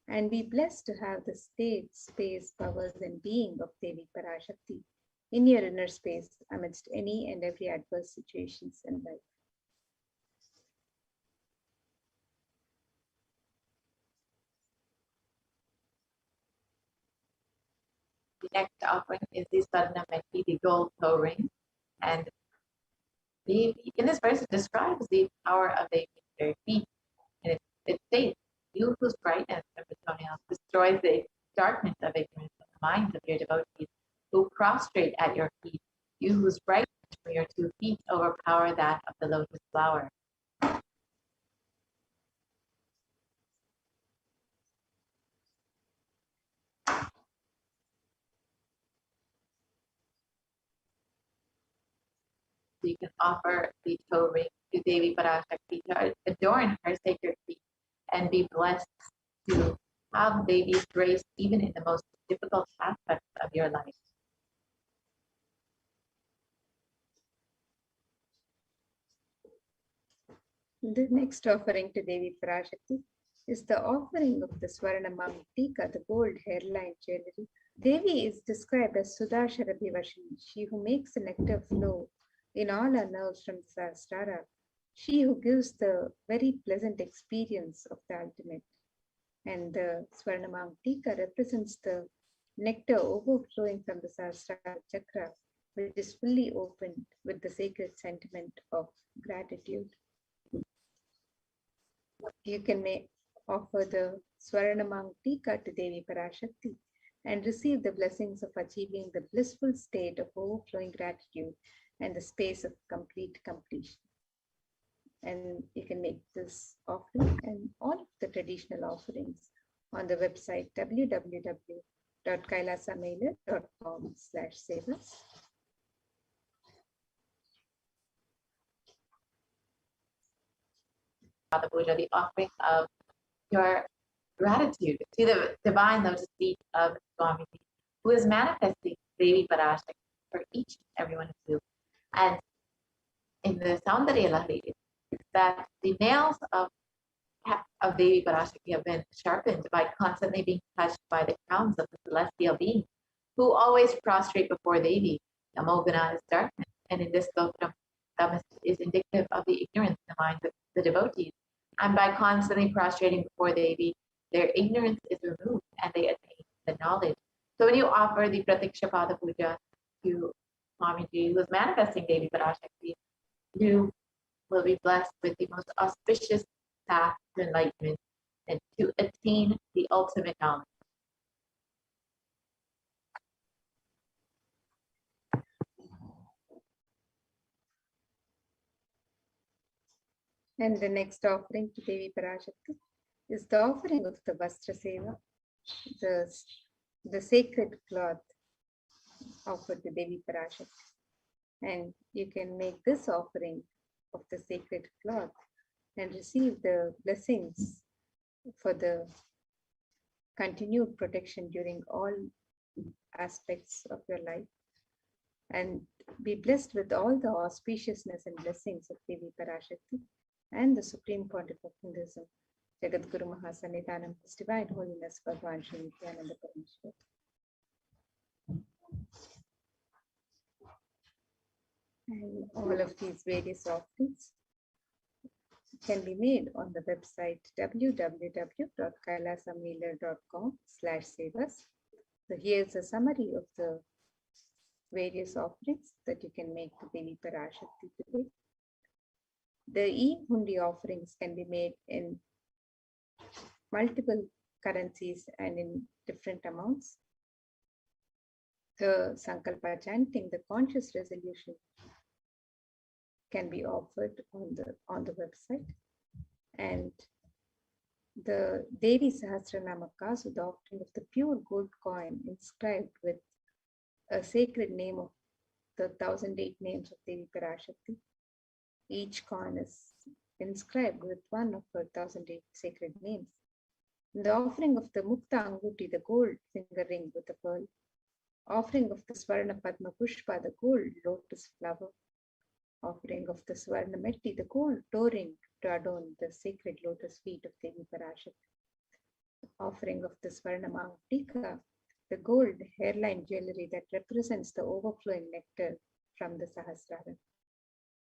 and be blessed to have the state, space, powers, and being of Devi Parashakti in your inner space amidst any and every adverse situations in life. The next offering is the Swarnameti, the gold toe ring. And in this verse, it describes the power of Devi in their feet. drive the darkness of ignorance in the minds of your devotees who prostrate at your feet, you whose brightness from your 2 feet overpower that of the lotus flower. So you can offer the toe ring to Devi Parashakti to adorn her sacred feet and be blessed to have Devi's grace even in the most difficult aspects of your life. The next offering to Devi Parashakti is the offering of the Swarnamam Tika, the gold hairline jewelry. Devi is described as Sudasharabi Vashini, she who makes the nectar flow in all our nerves from the Sahasrara, she who gives the very pleasant experience of the ultimate. And the Swarnamam Tika represents the nectar overflowing from the Sahasrara chakra, which is fully opened with the sacred sentiment of gratitude. You can offer the Swarnamam Tika to Devi Parashakti and receive the blessings of achieving the blissful state of overflowing gratitude and the space of complete completion. And you can make this offering and all of the traditional offerings on the website www.kailasamailer.com/sevas. Father Puja, the offering of your gratitude to the divine lotus feet of Swamiji, who is manifesting Devi Parashakti for each and every one of you. And in the Saundarya Lahari, it's that the nails of Devi Parashakti have been sharpened by constantly being touched by the crowns of the celestial beings, who always prostrate before Devi. Amogana is darkness, and in this slokam, Tamas is indicative of the ignorance in the minds of the devotees. And by constantly prostrating before Devi, their ignorance is removed and they attain the knowledge. So when you offer the Pratikshapada Puja to Swamiji, who is manifesting Devi Parashakti, you will be blessed with the most auspicious path to enlightenment and to attain the ultimate knowledge. And the next offering to Devi Parashakti is the offering of the Vastra Seva, the sacred cloth offered to Devi Parashakti. And you can make this offering of the sacred cloth and receive the blessings for the continued protection during all aspects of your life, and be blessed with all the auspiciousness and blessings of Devi Parashakti and the Supreme Pontiff of Hinduism, Jagadguru Mahasannidhanam, His Divine Holiness Bhagwan Shri Nithyananda Paramashivam. And all of these various offerings can be made on the website www.kailasamailer.com/sevas. So here's a summary of the various offerings that you can make to Devi Parashakti today. The e-hundi offerings can be made in multiple currencies and in different amounts. The Sankalpa chanting, the conscious resolution, can be offered on the website. And the Devi Sahasranamaka, so the offering of the pure gold coin inscribed with a sacred name of the 1008 names of Devi Parashakti. Each coin is inscribed with one of her 1008 sacred names. The offering of the Mukta Anguti, the gold finger ring with a pearl. Offering of the Swarna Padma Pushpa, the gold lotus flower. Offering of the Swarna Metti, the gold toe ring to adorn the sacred lotus feet of Devi Parashakti. Offering of the Swarna Tika, the gold hairline jewelry that represents the overflowing nectar from the Sahasrara.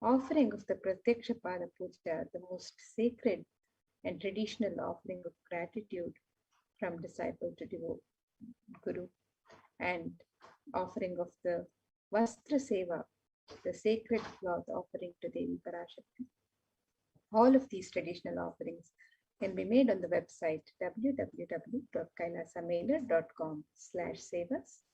Offering of the Pratyakshapada Puja, the most sacred and traditional offering of gratitude from disciple to Guru. And offering of the Vastra Seva, the sacred cloth offering to Devi Parashakti. All of these traditional offerings can be made on the website www.kailasamailer.com/savas.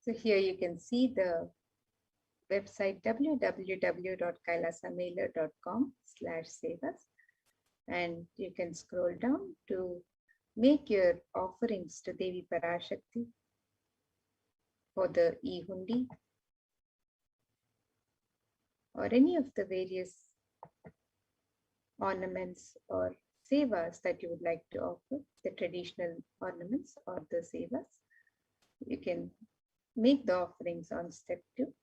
So here you can see the website www.kailasamailer.com/savas, and you can scroll down to make your offerings to Devi Parashakti for the e-hundi or any of the various ornaments or sevas that you would like to offer, the traditional ornaments or the sevas. You can make the offerings on step 2.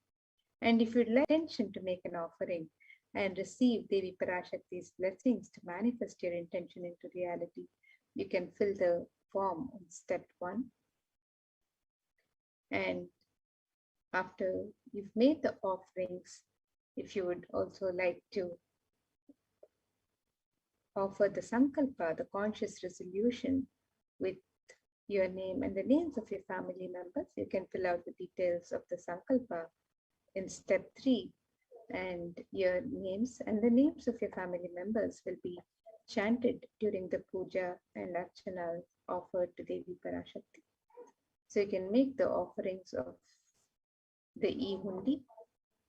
And if you'd like intention to make an offering and receive Devi Parashakti's blessings to manifest your intention into reality, you can fill the form on step 1. And after you've made the offerings, if you would also like to offer the sankalpa, the conscious resolution with your name and the names of your family members, you can fill out the details of the sankalpa in step 3, and your names and the names of your family members will be chanted during the puja and archana offered to Devi Parashakti. So you can make the offerings of the e-hundi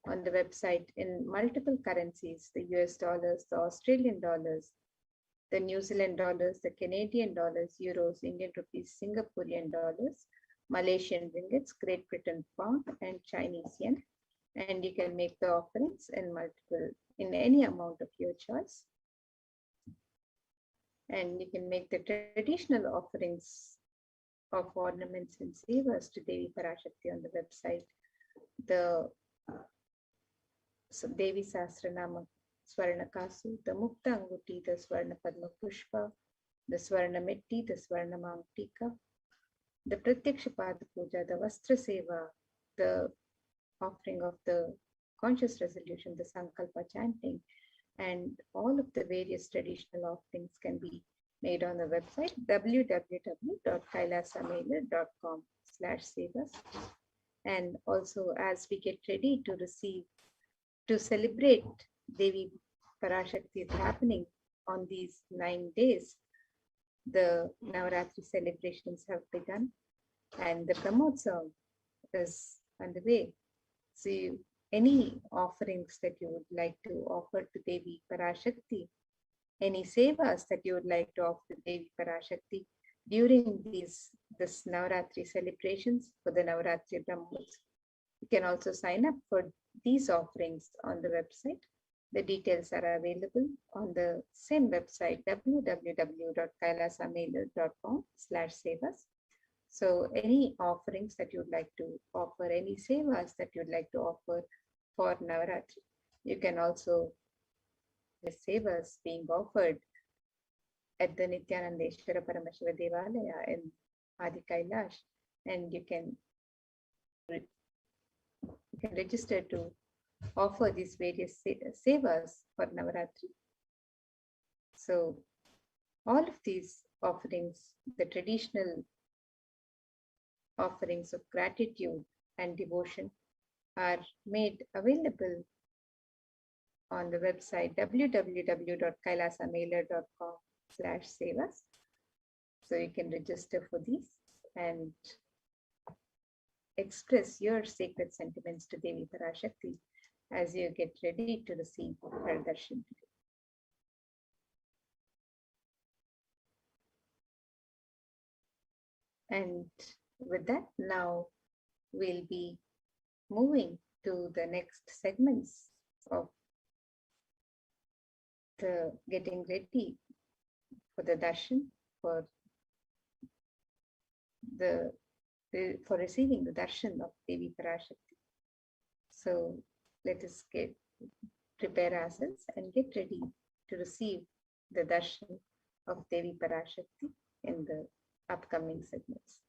on the website in multiple currencies, the US dollars, the Australian dollars, the New Zealand dollars, the Canadian dollars, euros, Indian rupees, Singaporean dollars, Malaysian ringgits, Great Britain pound, and Chinese yen. And you can make the offerings in any amount of your choice. And you can make the traditional offerings of ornaments and sevas to Devi Parashakti on the website. The Devi Sahasranama Swarna Kasu, the Mukta Anguti, the Swarna Padma Pushpa, the Swarna Metti, the Swarna Mangtika, the Pratyaksha Pada Puja, the Vastra Seva, the offering of the conscious resolution, the Sankalpa chanting, and all of the various traditional offerings can be made on the website www.kailasamailer.com/sevas. And also, as we get ready to celebrate Devi Parashakti is happening on these 9 days, the Navaratri celebrations have begun and the Brahmotsav is underway. So any offerings that you would like to offer to Devi Parashakti, any sevas that you would like to offer to Devi Parashakti during this Navaratri celebrations for the Navaratri Brahmotsav, you can also sign up for these offerings on the website. The details are available on the same website www.kailasamailer.com/sevas. So any offerings that you'd like to offer, any sevas that you'd like to offer for Navaratri, you can also the sevas being offered at the Nithyananda Paramashivam Devalaya in Adi Kailash, and you can register to offer these various sevas for Navaratri. So all of these offerings, the traditional offerings of gratitude and devotion, are made available on the website www.kailasamailer.com/sevas. So you can register for these and express your sacred sentiments to Devi Parashakti as you get ready to receive her darshan today. And with that, now we'll be moving to the next segments of the getting ready for the darshan, for receiving the darshan of Devi Parashakti. So let us prepare ourselves and get ready to receive the darshan of Devi Parashakti in the upcoming segments.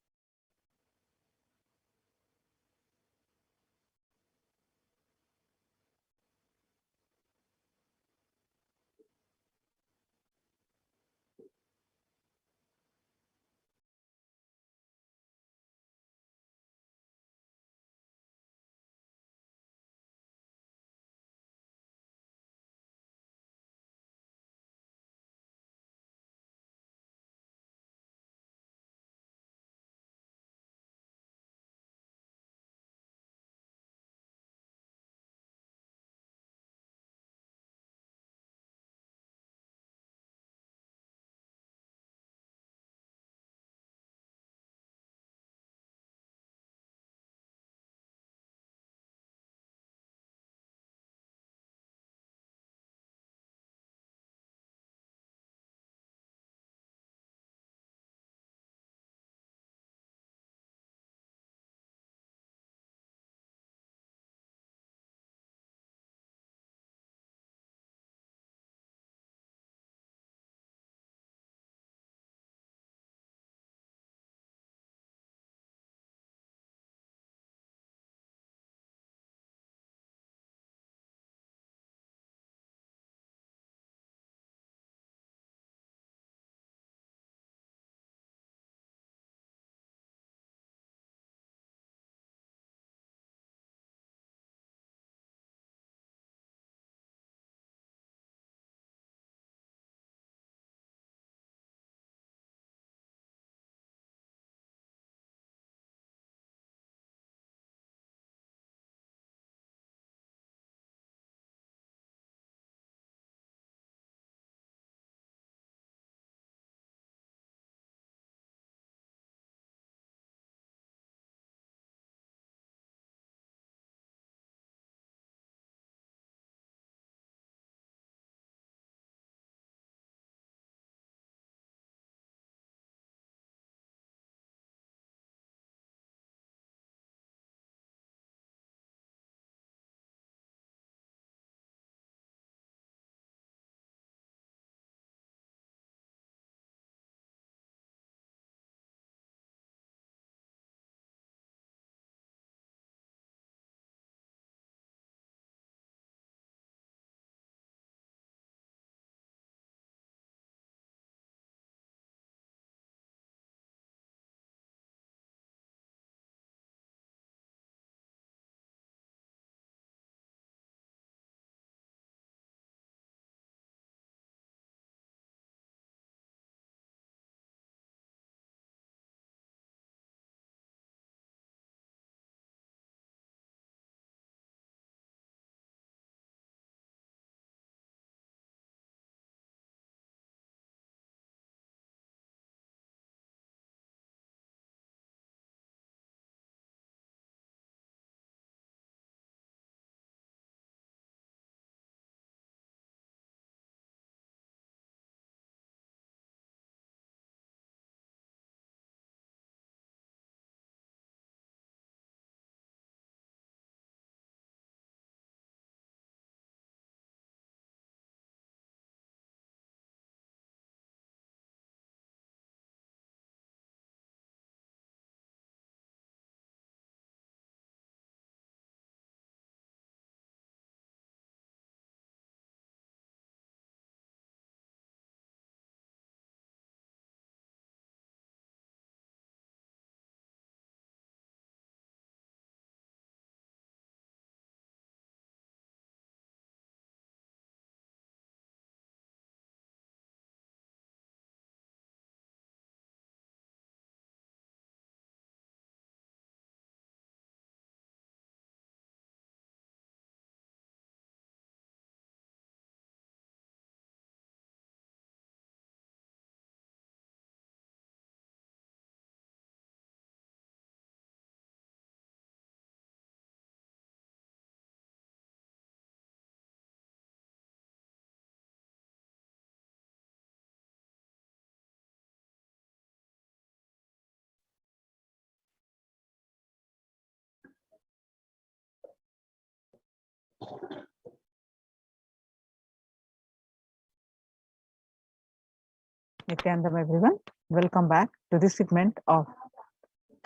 Nithyanandam everyone. Welcome back to this segment of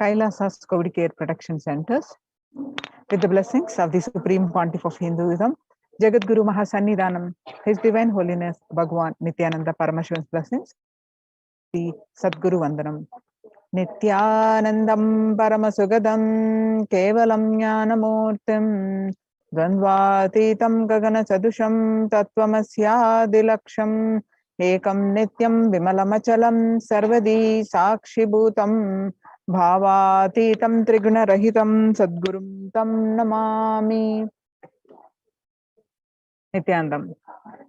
Kailasa's COVID Care Protection Centers. With the blessings of the Supreme Pontiff of Hinduism, Jagat Guru Mahasannidhanam, His Divine Holiness Bhagwan Nithyananda Paramashivan's blessings, the Sadguru Vandanam. Nithyanandam Paramasugadam Kevalam Jnanamurtim Dvandvatitam Gagana Chadusham Tattvamasya Ekam Nityam Vimalamachalam Sarvadi Sakshibhutam Bhavatitam Triguna Rahitam Sadgurum Tam Namami. Nithyanandam.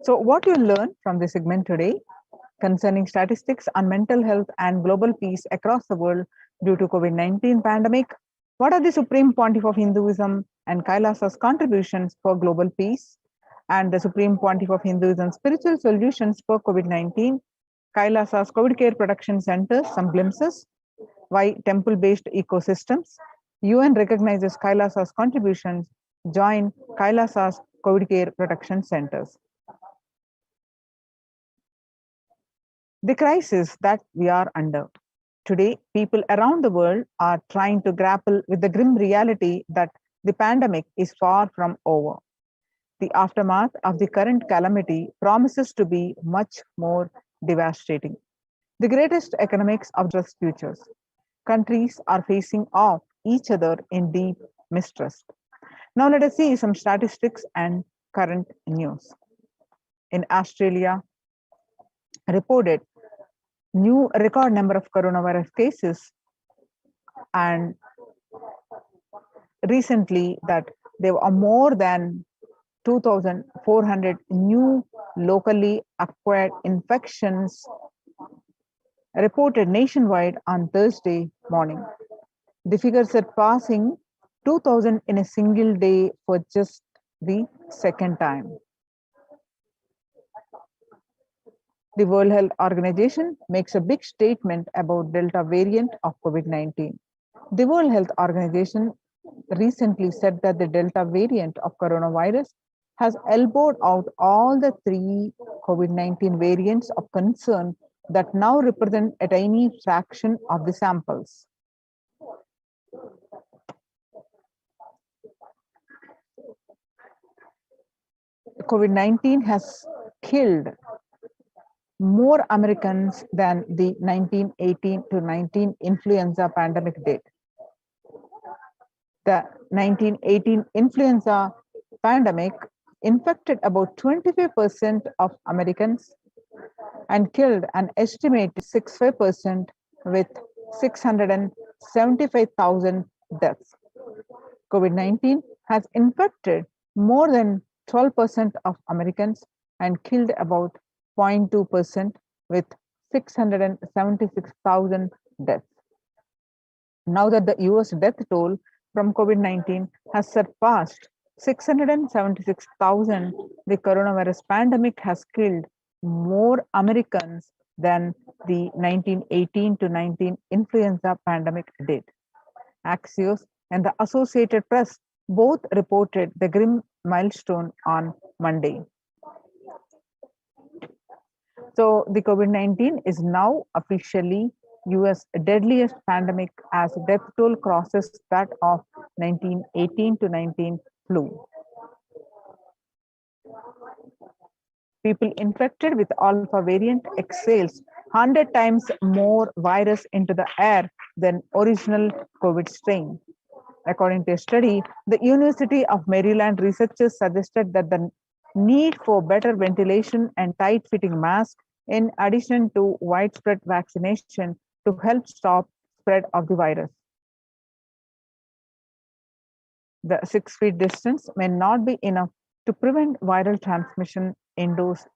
So what you learn from this segment today concerning statistics on mental health and global peace across the world due to COVID-19 pandemic? What are the Supreme Pontiff of Hinduism and Kailasa's contributions for global peace? And the Supreme Pontiff of Hinduism's spiritual solutions for COVID-19, Kailasa's COVID Care Production Centers, some glimpses, why temple-based ecosystems, UN recognizes Kailasa's contributions, join Kailasa's COVID Care Protection Centers. The crisis that we are under. Today, people around the world are trying to grapple with the grim reality that the pandemic is far from over. The aftermath of the current calamity promises to be much more devastating. The greatest economics of just futures. Countries are facing off each other in deep mistrust. Now let us see some statistics and current news. In Australia, reported new record number of coronavirus cases, and recently that there are more than 2,400 new locally acquired infections reported nationwide on Thursday morning. The figure surpassing 2,000 in a single day for just the second time. The World Health Organization makes a big statement about Delta variant of COVID-19. The World Health Organization recently said that the Delta variant of coronavirus has elbowed out all the three COVID-19 variants of concern that now represent a tiny fraction of the samples. COVID-19 has killed more Americans than the 1918 to 19 influenza pandemic did. The 1918 influenza pandemic infected about 25% of Americans and killed an estimated 65% with 675,000 deaths. COVID-19 has infected more than 12% of Americans and killed about 0.2% with 676,000 deaths. Now that the US death toll from COVID-19 has surpassed 676,000, the coronavirus pandemic has killed more Americans than the 1918 to 19 influenza pandemic did. Axios and the Associated Press both reported the grim milestone on Monday. So the COVID-19 is now officially US deadliest pandemic as death toll crosses that of 1918 to 19 flu. People infected with alpha variant exhales 100 times more virus into the air than original COVID strain. According to a study, the University of Maryland researchers suggested that the need for better ventilation and tight-fitting masks, in addition to widespread vaccination, to help stop spread of the virus. The 6 feet distance may not be enough to prevent viral transmission indoors.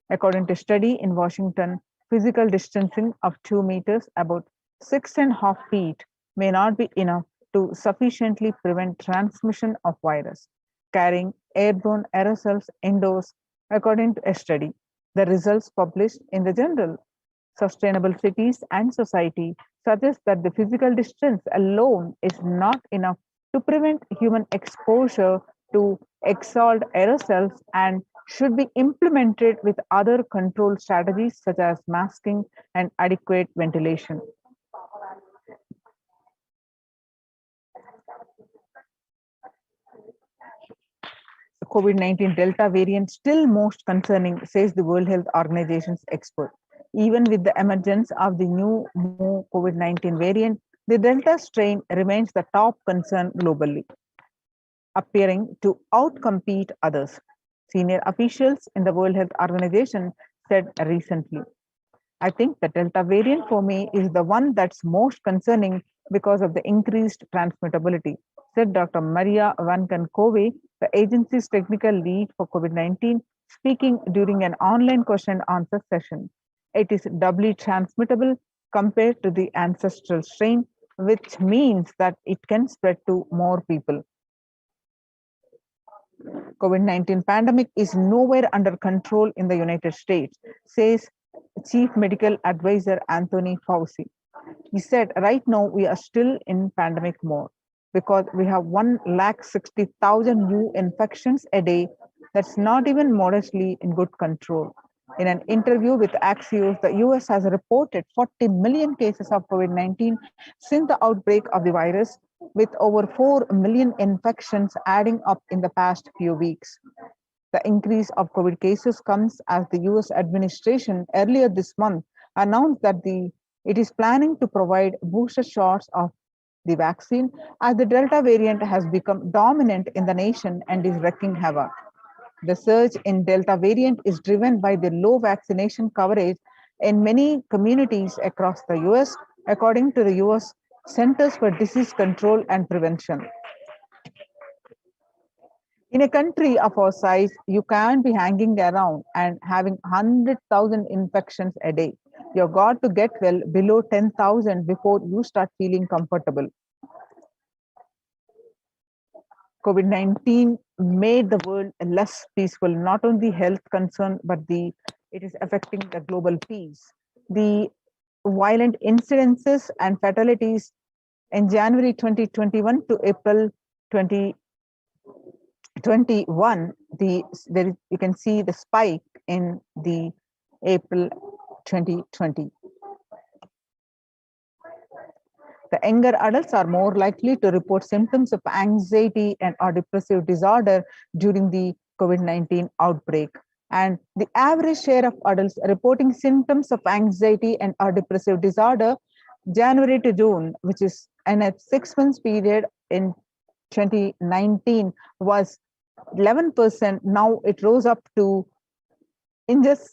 According to a study in Washington, physical distancing of 2 meters, about 6.5 feet, may not be enough to sufficiently prevent transmission of virus carrying airborne aerosols indoors, according to a study. The results published in the journal Sustainable Cities and Society suggest that the physical distance alone is not enough to prevent human exposure to exhaled aerosols and should be implemented with other control strategies such as masking and adequate ventilation. The COVID-19 Delta variant still most concerning, says the World Health Organization's expert. Even with the emergence of the new COVID-19 variant, the Delta strain remains the top concern globally, appearing to outcompete others. Senior officials in the World Health Organization said recently. I think the Delta variant for me is the one that's most concerning because of the increased transmittability, said Dr. Maria Vanken-Covey, the agency's technical lead for COVID-19, speaking during an online question and answer session. It is doubly transmittable compared to the ancestral strain, which means that it can spread to more people. COVID-19 pandemic is nowhere under control in the United States, says Chief Medical Advisor Anthony Fauci. He said, right now we are still in pandemic mode because we have 160,000 new infections a day. That's not even modestly in good control. In an interview with Axios, the US has reported 40 million cases of COVID-19 since the outbreak of the virus, with over 4 million infections adding up in the past few weeks. The increase of COVID cases comes as the US administration earlier this month announced that it is planning to provide booster shots of the vaccine as the Delta variant has become dominant in the nation and is wreaking havoc. The surge in Delta variant is driven by the low vaccination coverage in many communities across the US, according to the US Centers for Disease Control and Prevention. In a country of our size, you can't be hanging around and having 100,000 infections a day. You've got to get well below 10,000 before you start feeling comfortable. COVID-19 made the world less peaceful, not only health concern, but it is affecting the global peace. The violent incidences and fatalities in January 2021 to April 2021, you can see the spike in the April 2020. The younger adults are more likely to report symptoms of anxiety and or depressive disorder during the COVID-19 outbreak. And the average share of adults reporting symptoms of anxiety and or depressive disorder January to June, which is in a 6 months period in 2019, was 11%. Now it rose up to, in just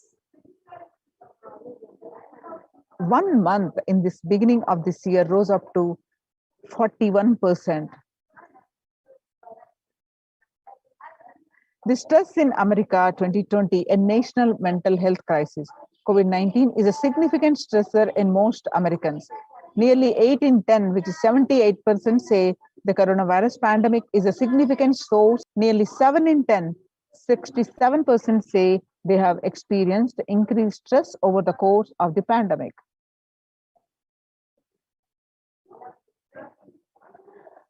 1 month in this beginning of this year, rose up to 41%. The stress in America 2020, a national mental health crisis. COVID-19 is a significant stressor in most Americans. Nearly 8 in 10, which is 78%, say the coronavirus pandemic is a significant source. Nearly 7 in 10, 67% say they have experienced increased stress over the course of the pandemic.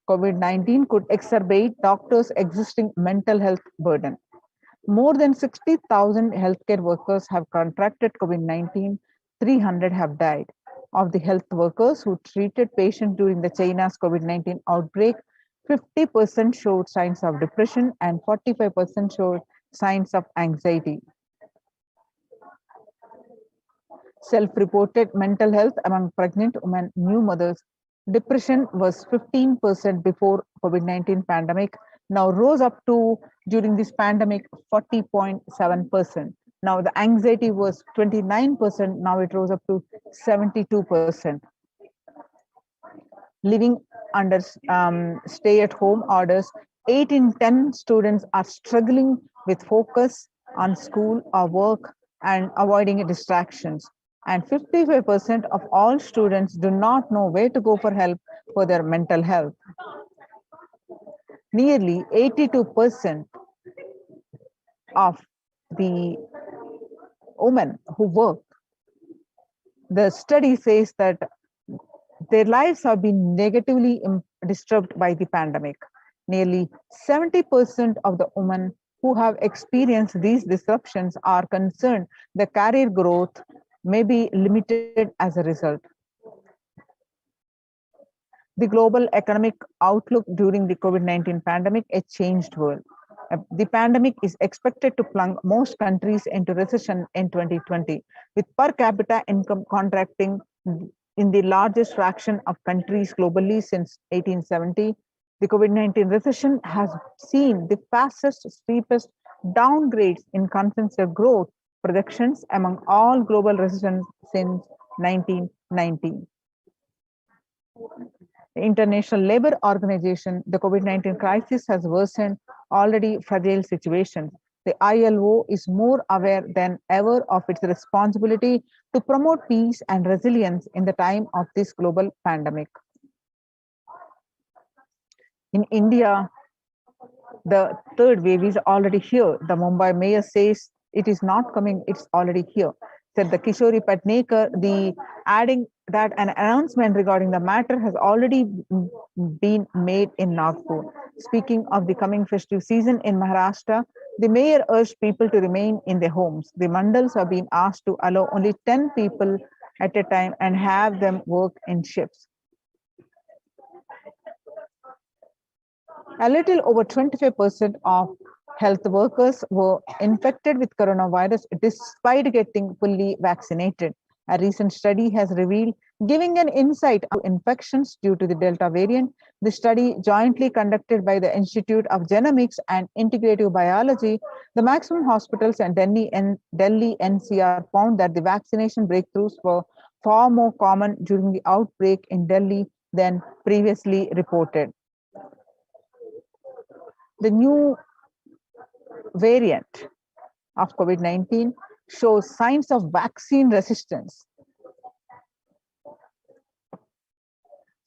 COVID-19 could exacerbate doctors' existing mental health burden. More than 60,000 healthcare workers have contracted COVID-19, 300 have died. Of the health workers who treated patients during the China's COVID-19 outbreak, 50% showed signs of depression and 45% showed signs of anxiety. Self-reported mental health among pregnant women, new mothers. Depression was 15% before COVID-19 pandemic, now rose up to, during this pandemic, 40.7%. Now the anxiety was 29%, now it rose up to 72%. Living under stay-at-home orders, 8 in 10 students are struggling with focus on school or work and avoiding distractions. And 55% of all students do not know where to go for help for their mental health. Nearly 82% of the women who work, the study says that their lives have been negatively disturbed by the pandemic. Nearly 70% of the women who have experienced these disruptions are concerned the career growth may be limited as a result. The global economic outlook during the COVID-19 pandemic, a changed world. The pandemic is expected to plunge most countries into recession in 2020, with per capita income contracting in the largest fraction of countries globally since 1870. The COVID-19 recession has seen the fastest, steepest downgrades in consensus growth projections among all global recessions since 1990. The International Labour Organization, the COVID-19 crisis has worsened already fragile situations. The ILO is more aware than ever of its responsibility to promote peace and resilience in the time of this global pandemic. In India, the third wave is already here. The Mumbai mayor says it is not coming, it's already here. Said the Kishori Patnekar, adding that an announcement regarding the matter has already been made in Nagpur. Speaking of the coming festive season in Maharashtra, the mayor urged people to remain in their homes. The mandals have been asked to allow only 10 people at a time and have them work in shifts. A little over 25% of health workers were infected with coronavirus despite getting fully vaccinated. A recent study has revealed, giving an insight of infections due to the Delta variant. The study, jointly conducted by the Institute of Genomics and Integrative Biology, the maximum hospitals and Delhi NCR found that the vaccination breakthroughs were far more common during the outbreak in Delhi than previously reported. The new variant of COVID-19 shows signs of vaccine resistance.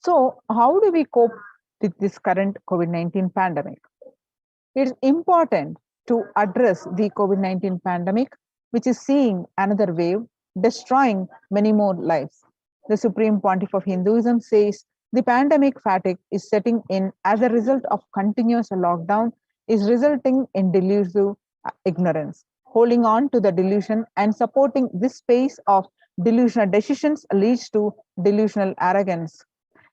So, how do we cope with this current COVID-19 pandemic? It is important to address the COVID-19 pandemic, which is seeing another wave, destroying many more lives. The Supreme Pontiff of Hinduism says the pandemic fatigue is setting in as a result of continuous lockdown is resulting in delusive ignorance. Holding on to the delusion and supporting this space of delusional decisions leads to delusional arrogance.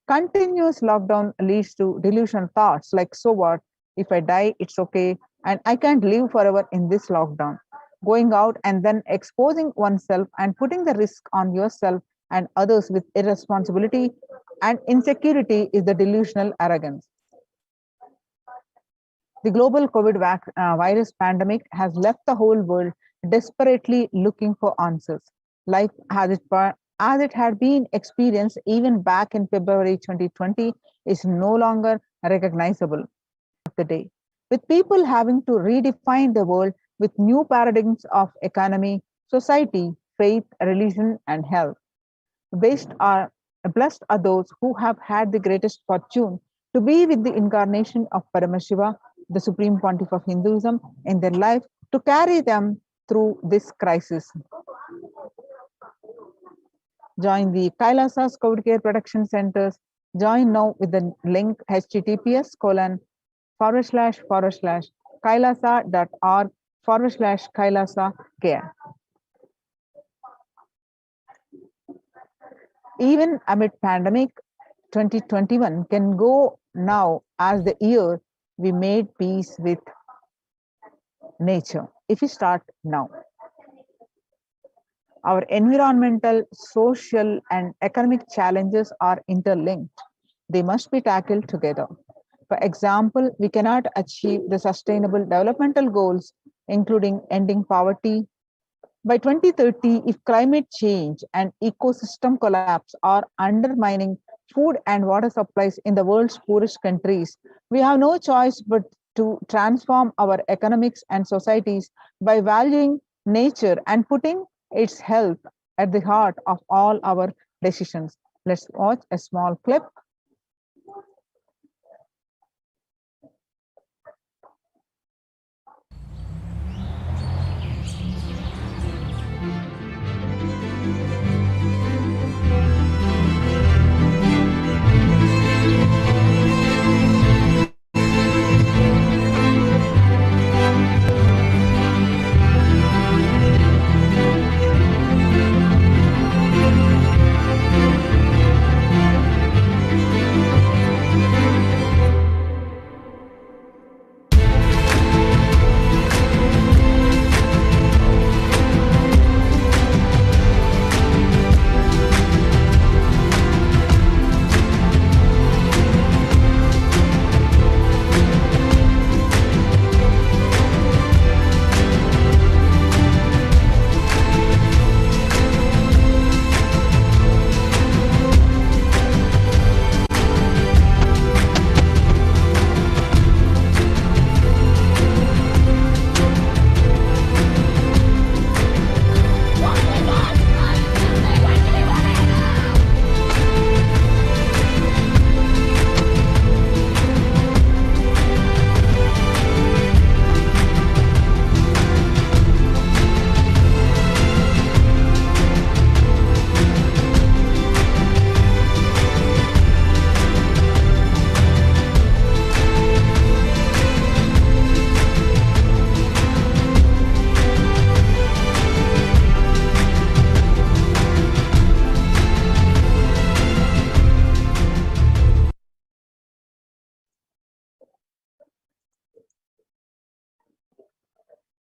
Continuous lockdown leads to delusional thoughts like, so what? If I die, it's okay, and I can't live forever in this lockdown. Going out and then exposing oneself and putting the risk on yourself and others with irresponsibility and insecurity is the delusional arrogance. The global COVID virus pandemic has left the whole world desperately looking for answers. Life as it had been experienced even back in February 2020 is no longer recognizable of the day, with people having to redefine the world with new paradigms of economy, society, faith, religion, and health. Blessed are those who have had the greatest fortune to be with the incarnation of Paramashiva, the Supreme Pontiff of Hinduism, in their life to carry them through this crisis. Join the Kailasa's COVID Care Protection Centers. Join now with the link https://kailasa.org/Kailasa care. Even amid pandemic, 2021 can go now as the year we made peace with nature. If we start now, our environmental, social, and economic challenges are interlinked. They must be tackled together. For example, we cannot achieve the sustainable developmental goals, including ending poverty, by 2030 if climate change and ecosystem collapse are undermining food and water supplies in the world's poorest countries. We have no choice but to transform our economics and societies by valuing nature and putting its health at the heart of all our decisions. Let's watch a small clip.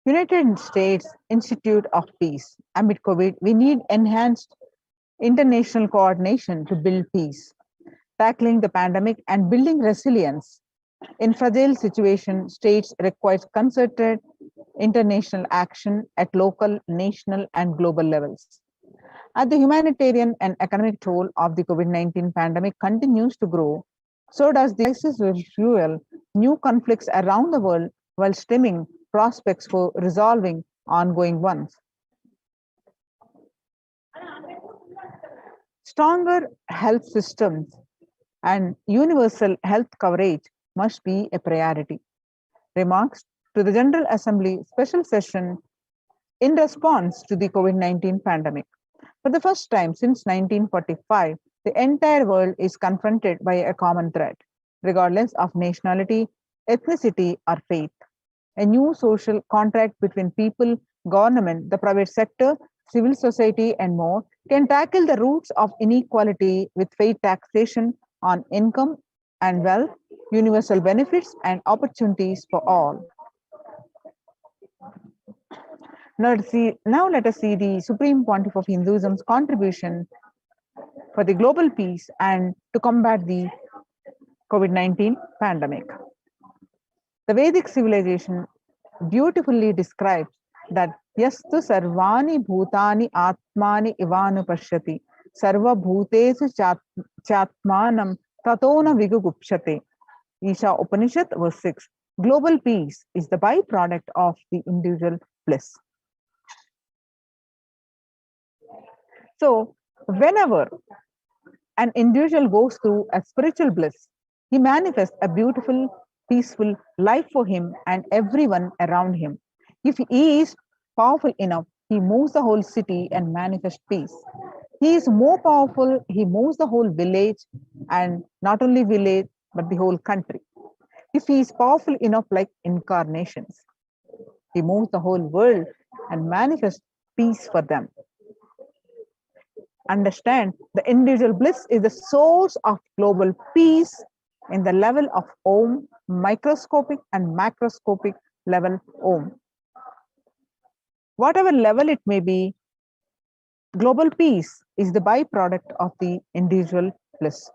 United States Institute of Peace. Amid COVID, we need enhanced international coordination to build peace, tackling the pandemic and building resilience. In fragile situations, states require concerted international action at local, national, and global levels. As the humanitarian and economic toll of the COVID-19 pandemic continues to grow, so does the crisis will fuel new conflicts around the world while stemming prospects for resolving ongoing ones. Stronger health systems and universal health coverage must be a priority. Remarks to the General Assembly special session in response to the COVID-19 pandemic. For the first time since 1945, the entire world is confronted by a common threat, regardless of nationality, ethnicity, or faith. A new social contract between people, government, the private sector, civil society, and more can tackle the roots of inequality with fair taxation on income and wealth, universal benefits, and opportunities for all. Now let us see the Supreme Pontiff of Hinduism's contribution for the global peace and to combat the COVID-19 pandemic. The Vedic civilization beautifully describes that yastu sarvani bhutani atmani ivanu pashyati sarva bhutesu chatmanam tatona vigugupshate. Isha Upanishad verse 6. Global peace is the byproduct of the individual bliss. So, whenever an individual goes through a spiritual bliss, he manifests a beautiful, peaceful life for him and everyone around him. If he is powerful enough, he moves the whole city and manifests peace. He is more powerful, he moves the whole village, and not only village, but the whole country. If he is powerful enough like incarnations, he moves the whole world and manifests peace for them. Understand, the individual bliss is the source of global peace in the level of Om, microscopic and macroscopic level Om. Whatever level it may be, global peace is the byproduct of the individual bliss.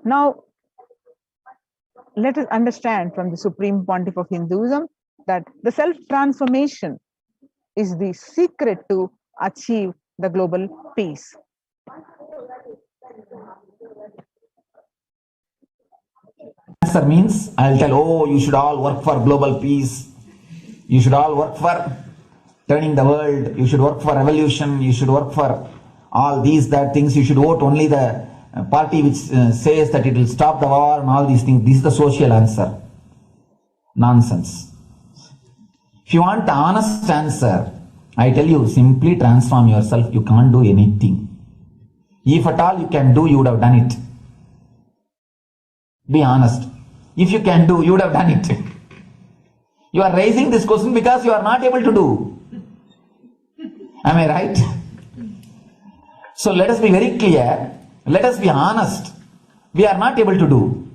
Now, let us understand from the Supreme Pontiff of Hinduism that the self-transformation is the secret to achieve the global peace. Answer means I'll tell, oh, you should all work for global peace. You should all work for turning the world. You should work for revolution. You should work for all these, that things. You should vote only the party which says that it will stop the war and all these things. This is the social answer. Nonsense. If you want the honest answer, I tell you, simply transform yourself. You can't do anything. If at all you can do, you would have done it. Be honest. If you can do, you would have done it. You are raising this question because you are not able to do. Am I right? So let us be very clear. Let us be honest. We are not able to do.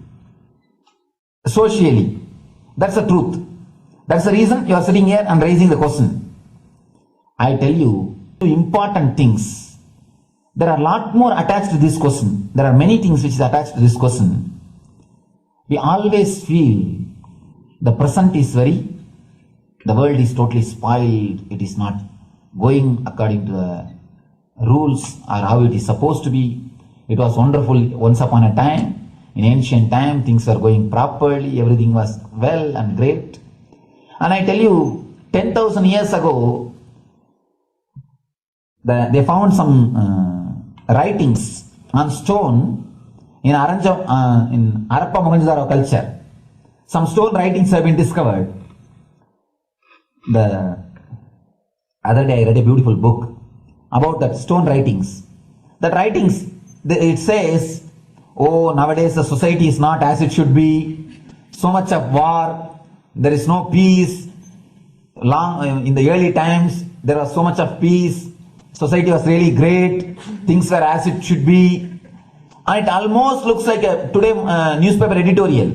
Socially. That's the truth. That's the reason you are sitting here and raising the question. I tell you, important things. There are a lot more attached to this question. There are many things which is attached to this question. We always feel the present is the world is totally spoiled. It is not going according to the rules or how it is supposed to be. It was wonderful once upon a time. In ancient time, things were going properly. Everything was well and great. And I tell you, 10,000 years ago, they found some writings on stone in Harappa Mohenjo-daro culture. Some stone writings have been discovered. The other day I read a beautiful book about that stone writings. That writings, it says, oh, nowadays the society is not as it should be. So much of war, there is no peace. In the early times, there was so much of peace. Society was really great. Things were as it should be. And it almost looks like a today newspaper editorial.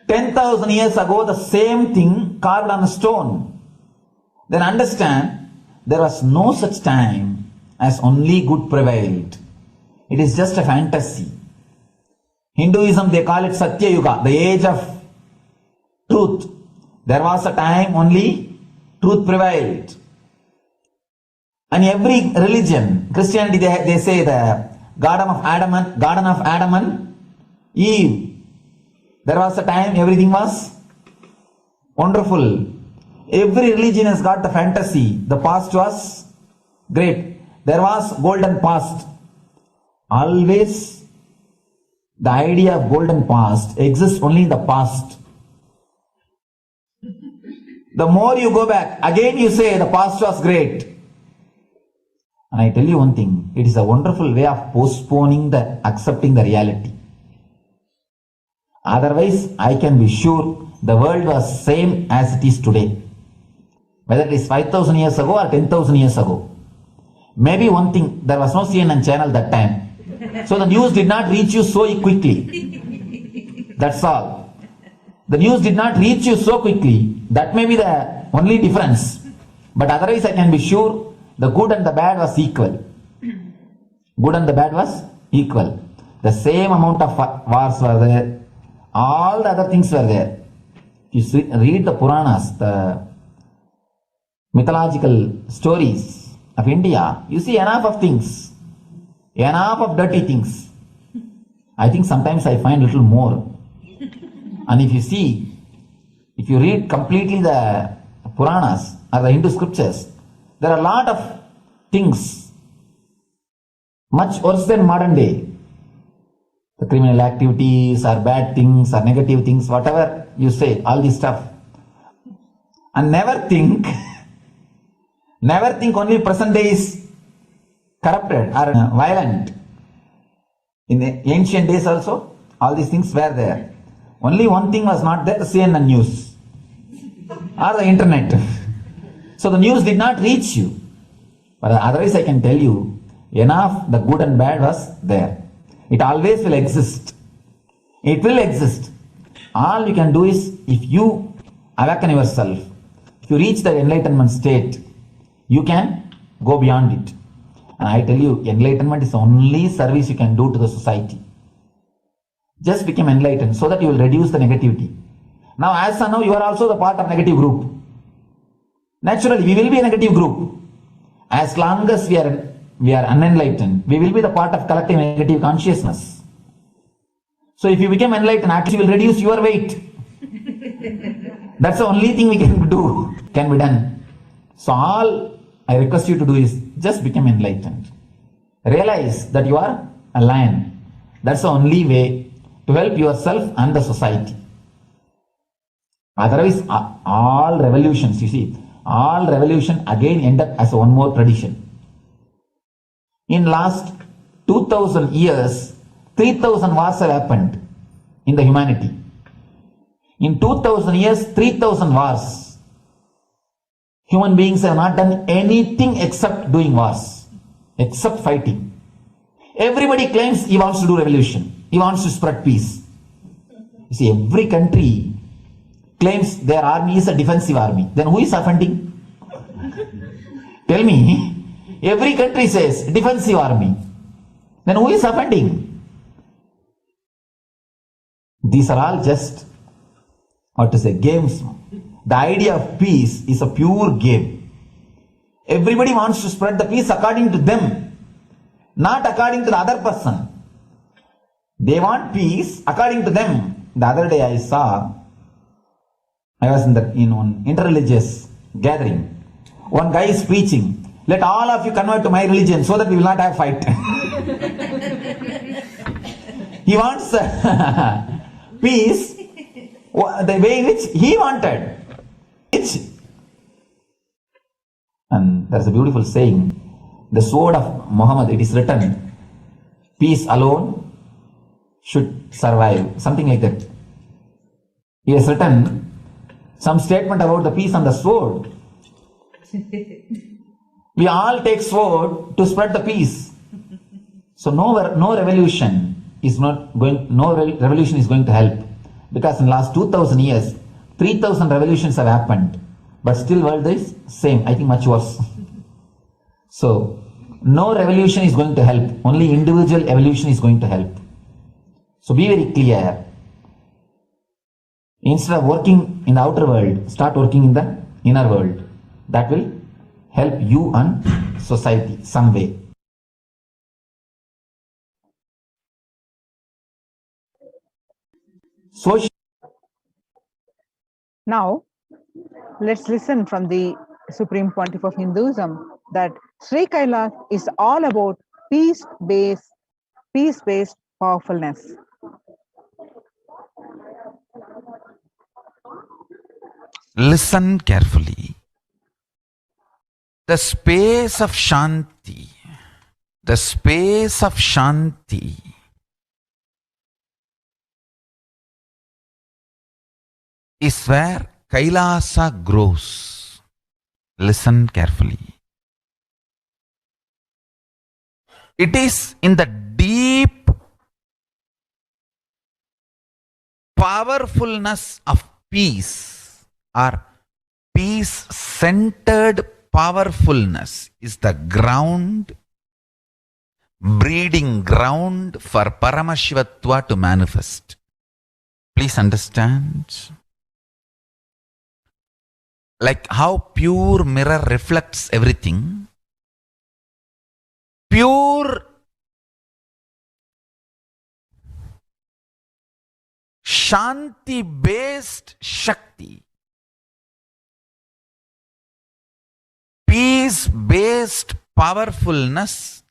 10,000 years ago, the same thing carved on a stone. Then understand, there was no such time as only good prevailed. It is just a fantasy. Hinduism, they call it Satya Yuga, the age of truth. There was a time only truth prevailed. And every religion, Christianity, they say the Garden of Adam and Eve. There was a time everything was wonderful. Every religion has got the fantasy. The past was great. There was golden past. Always the idea of golden past exists only in the past. The more you go back, again you say the past was great. And I tell you one thing, it is a wonderful way of postponing the accepting the reality. Otherwise, I can be sure the world was same as it is today. Whether it is 5,000 years ago or 10,000 years ago. Maybe one thing, there was no CNN channel that time. So the news did not reach you so quickly. That's all. The news did not reach you so quickly. That may be the only difference. But otherwise, I can be sure the good and the bad was equal. Good and the bad was equal. The same amount of wars were there. All the other things were there. You read the Puranas, the mythological stories of India, you see enough of things. Enough of dirty things. I think sometimes I find a little more. And if you read completely the Puranas or the Hindu scriptures, there are a lot of things much worse than modern day. The criminal activities or bad things or negative things, whatever you say, all this stuff. And never think only present day is corrupted or violent. In the ancient days also, all these things were there. Only one thing was not there, the CNN news or the internet. So the news did not reach you. But otherwise I can tell you, enough the good and bad was there. It always will exist. It will exist. All you can do is, if you awaken yourself, if you reach the enlightenment state, you can go beyond it. And I tell you, enlightenment is the only service you can do to the society. Just become enlightened so that you will reduce the negativity. Now, as of now, you are also the part of negative group. Naturally, we will be a negative group. As long as we are unenlightened, we will be the part of collective negative consciousness. So if you become enlightened, actually you will reduce your weight. That's the only thing we can do, can be done. So all I request you to do is just become enlightened. Realize that you are a lion. That's the only way to help yourself and the society. Otherwise, all revolutions, you see, all revolution again end up as one more tradition. In last 2000 years, 3000 wars have happened in the humanity. In 2000 years, 3000 wars. Human beings have not done anything except doing wars, except fighting. Everybody claims he wants to do revolution. He wants to spread peace. You see, every country claims their army is a defensive army. Then who is offending? Tell me. Every country says defensive army. Then who is offending? These are all just, games. The idea of peace is a pure game. Everybody wants to spread the peace according to them, not according to the other person. They want peace according to them. The other day I was in one interreligious gathering. One guy is preaching, let all of you convert to my religion so that we will not have fight. He wants peace the way in which he wanted. And there's a beautiful saying, the sword of Muhammad, it is written, peace alone should survive. Something like that. He has written some statement about the peace on the sword. We all take sword to spread the peace. So no revolution is going to help Because in the last 2000 years, 3000 revolutions have happened, but still world is same, I think much worse. So, no revolution is going to help, only individual evolution is going to help. So be very clear. Instead of working in the outer world, start working in the inner world. That will help you and society some way. Social. Now, let's listen from the Supreme Pontiff of Hinduism that Sri Kailash is all about peace-based powerfulness. Listen carefully. The space of Shanti, is where Kailasa grows. Listen carefully. It is in the deep powerfulness of peace, or peace-centered powerfulness is the ground, breeding ground for Paramashivatva to manifest. Please understand. Like how pure mirror reflects everything, pure Shanti-based Shakti, peace-based powerfulness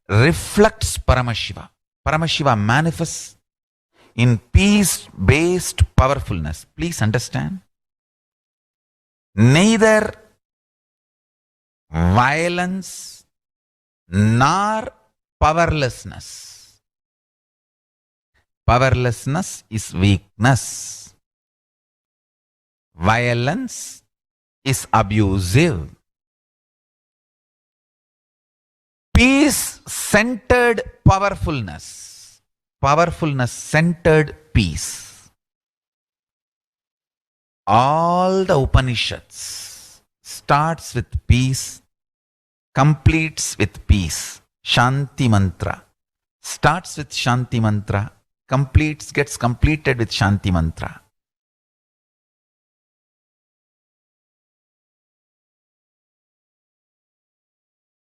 reflects Paramashiva. Paramashiva manifests in peace-based powerfulness. Please understand. Neither violence nor powerlessness. Powerlessness is weakness. Violence is abusive. Peace-centered powerfulness. Powerfulness-centered peace. All the Upanishads starts with peace, completes with peace. Shanti mantra starts with Shanti mantra, gets completed with Shanti mantra.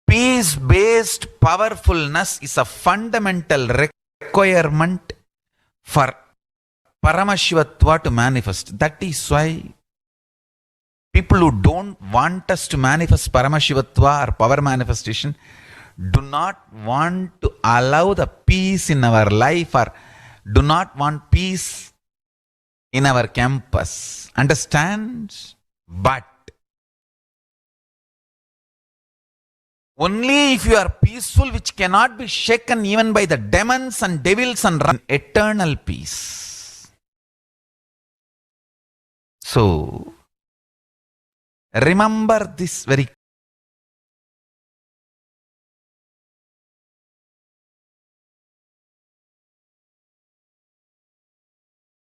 Peace-based powerfulness is a fundamental requirement for Paramashivatva to manifest. That is why people who don't want us to manifest Paramashivatva or power manifestation do not want to allow the peace in our life, or do not want peace in our campus. Understand? But only if you are peaceful, which cannot be shaken even by the demons and devils, and eternal peace. So, remember this very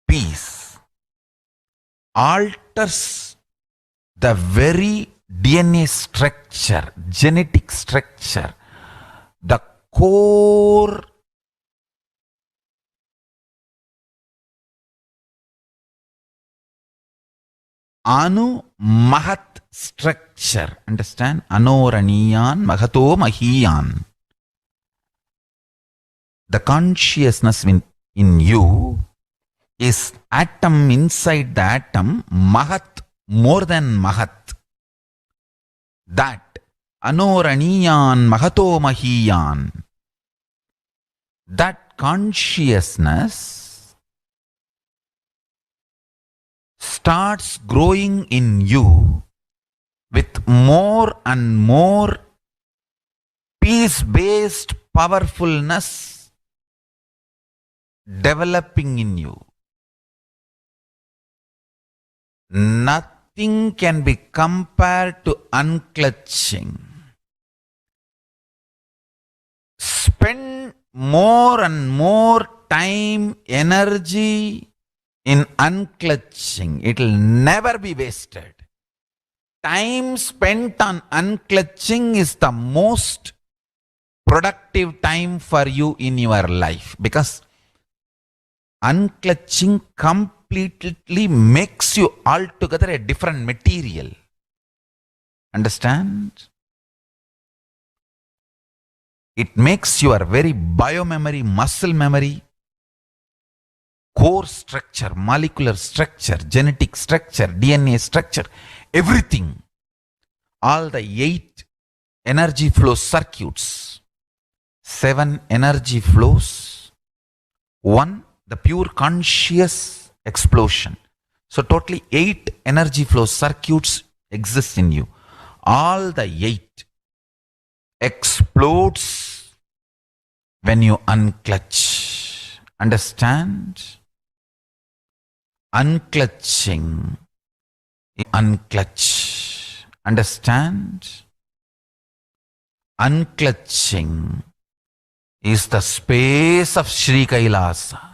peace alters the very DNA structure, genetic structure, the core Anu Mahat structure. Understand? Anoraniyan Mahato Mahiyan. The consciousness in you is atom inside the atom, Mahat, more than Mahat. That Anoraniyan Mahato Mahiyan. That consciousness starts growing in you with more and more peace-based powerfulness developing in you. Nothing can be compared to unclutching. Spend more and more time, energy in unclutching. It will never be wasted. Time spent on unclutching is the most productive time for you in your life, because unclutching completely makes you altogether a different material. Understand? It makes your very biomemory, muscle memory, core structure, molecular structure, genetic structure, DNA structure, everything, all the 8 energy flow circuits, 7 energy flows, 1 the pure conscious explosion. So totally 8 energy flow circuits exist in you. All the 8 explodes when you unclutch. Understand? Unclutching. Unclutch. Understand? Unclutching is the space of Sri Kailasa.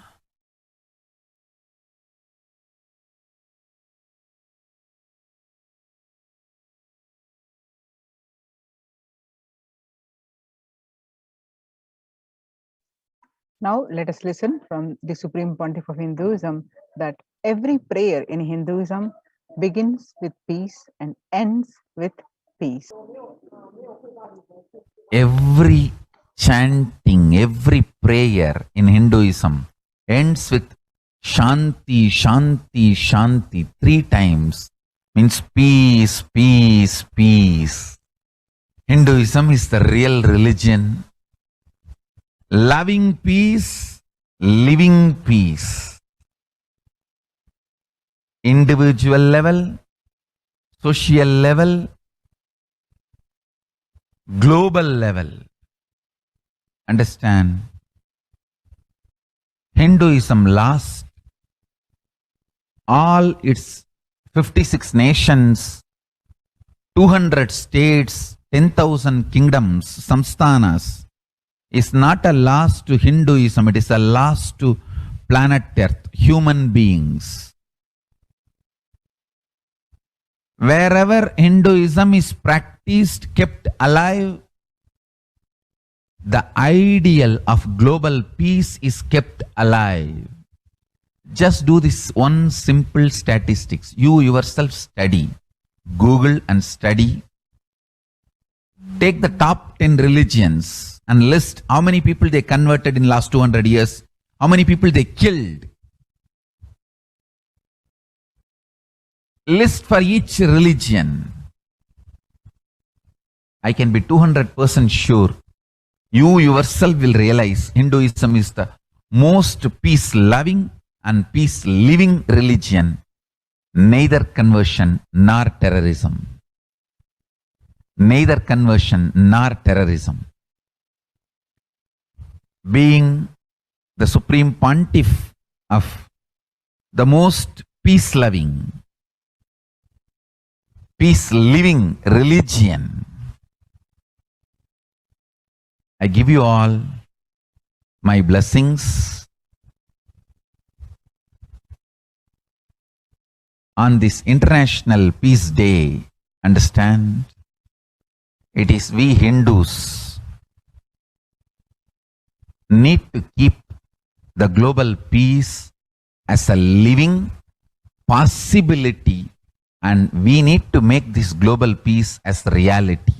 Now let us listen from the Supreme Pontiff of Hinduism that every prayer in Hinduism begins with peace and ends with peace. Every chanting, every prayer in Hinduism ends with Shanti, Shanti, Shanti 3 times. Means peace, peace, peace. Hinduism is the real religion. Loving peace, living peace. Individual level, social level, global level. Understand? Hinduism lost all its 56 nations, 200 states, 10,000 kingdoms, samsthanas. Is not a loss to Hinduism, it is a loss to planet Earth, human beings. Wherever Hinduism is practiced, kept alive, the ideal of global peace is kept alive. Just do this one simple statistics. You yourself study. Google and study. Take the top 10 religions and list how many people they converted in last 200 years, how many people they killed. List for each religion. I can be 200% sure you yourself will realize Hinduism is the most peace-loving and peace-living religion, neither conversion nor terrorism. Neither conversion nor terrorism. Being the Supreme Pontiff of the most peace-loving, peace-living religion, I give you all my blessings on this International Peace Day. Understand? It is we Hindus need to keep the global peace as a living possibility, and we need to make this global peace as reality.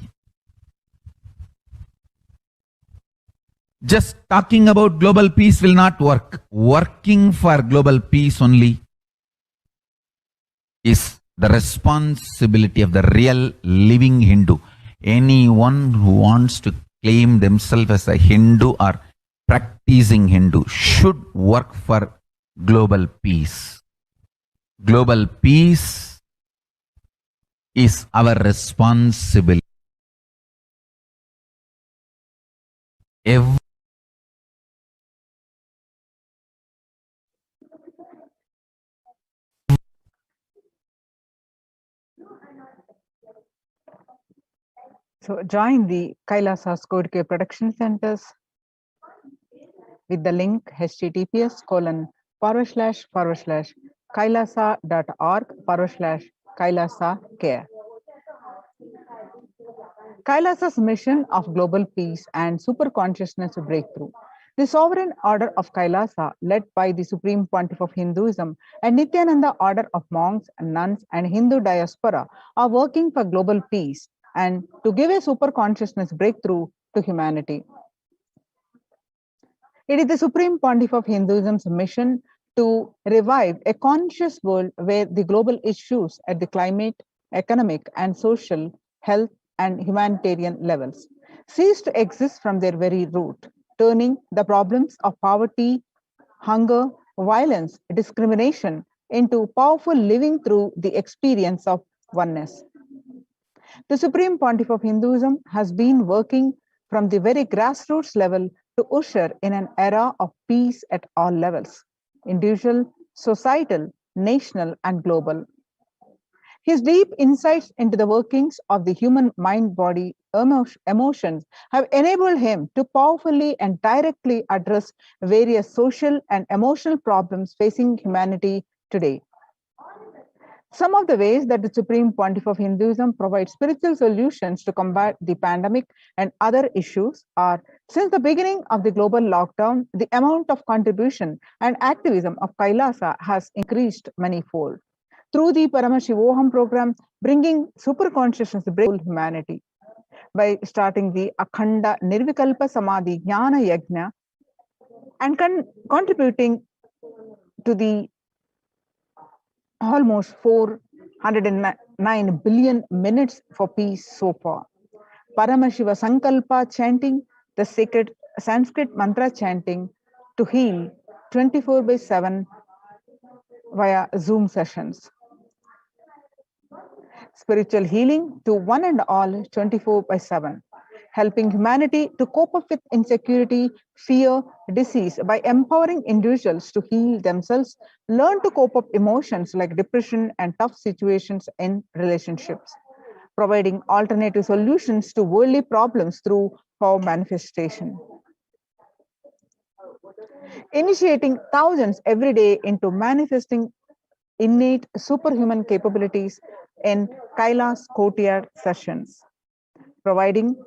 Just talking about global peace will not work. Working for global peace only is the responsibility of the real living Hindu. Anyone who wants to claim themselves as a Hindu or practicing Hindu should work for global peace. Global peace is our responsibility. So join the Kailasa Code Care Production Centers with the link https:// //kailasa.org/kailasa care. Kailasa's mission of global peace and super consciousness breakthrough. The sovereign order of Kailasa, led by the Supreme Pontiff of Hinduism and Nithyananda order of monks, nuns, and Hindu diaspora, are working for global peace and to give a super consciousness breakthrough to humanity. It is the Supreme Pontiff of Hinduism's mission to revive a conscious world where the global issues at the climate, economic, and social, health, and humanitarian levels cease to exist from their very root, turning the problems of poverty, hunger, violence, discrimination into powerful living through the experience of oneness. The Supreme Pontiff of Hinduism has been working from the very grassroots level to usher in an era of peace at all levels, individual, societal, national, and global. His deep insights into the workings of the human mind, body, emotions have enabled him to powerfully and directly address various social and emotional problems facing humanity today. Some of the ways that the Supreme Pontiff of Hinduism provides spiritual solutions to combat the pandemic and other issues are, since the beginning of the global lockdown, the amount of contribution and activism of Kailasa has increased manifold. Through the Paramashivoham program, bringing super consciousness to humanity, by starting the Akhanda Nirvikalpa Samadhi Jnana Yajna and contributing to the almost 409 billion minutes for peace so far. Paramashiva Sankalpa chanting, the sacred Sanskrit mantra chanting to heal 24/7 via Zoom sessions. Spiritual healing to one and all 24/7, helping humanity to cope up with insecurity, fear, disease by empowering individuals to heal themselves, learn to cope up emotions like depression and tough situations in relationships, providing alternative solutions to worldly problems through power manifestation. Initiating thousands every day into manifesting innate superhuman capabilities in Kailas Courtyard sessions, providing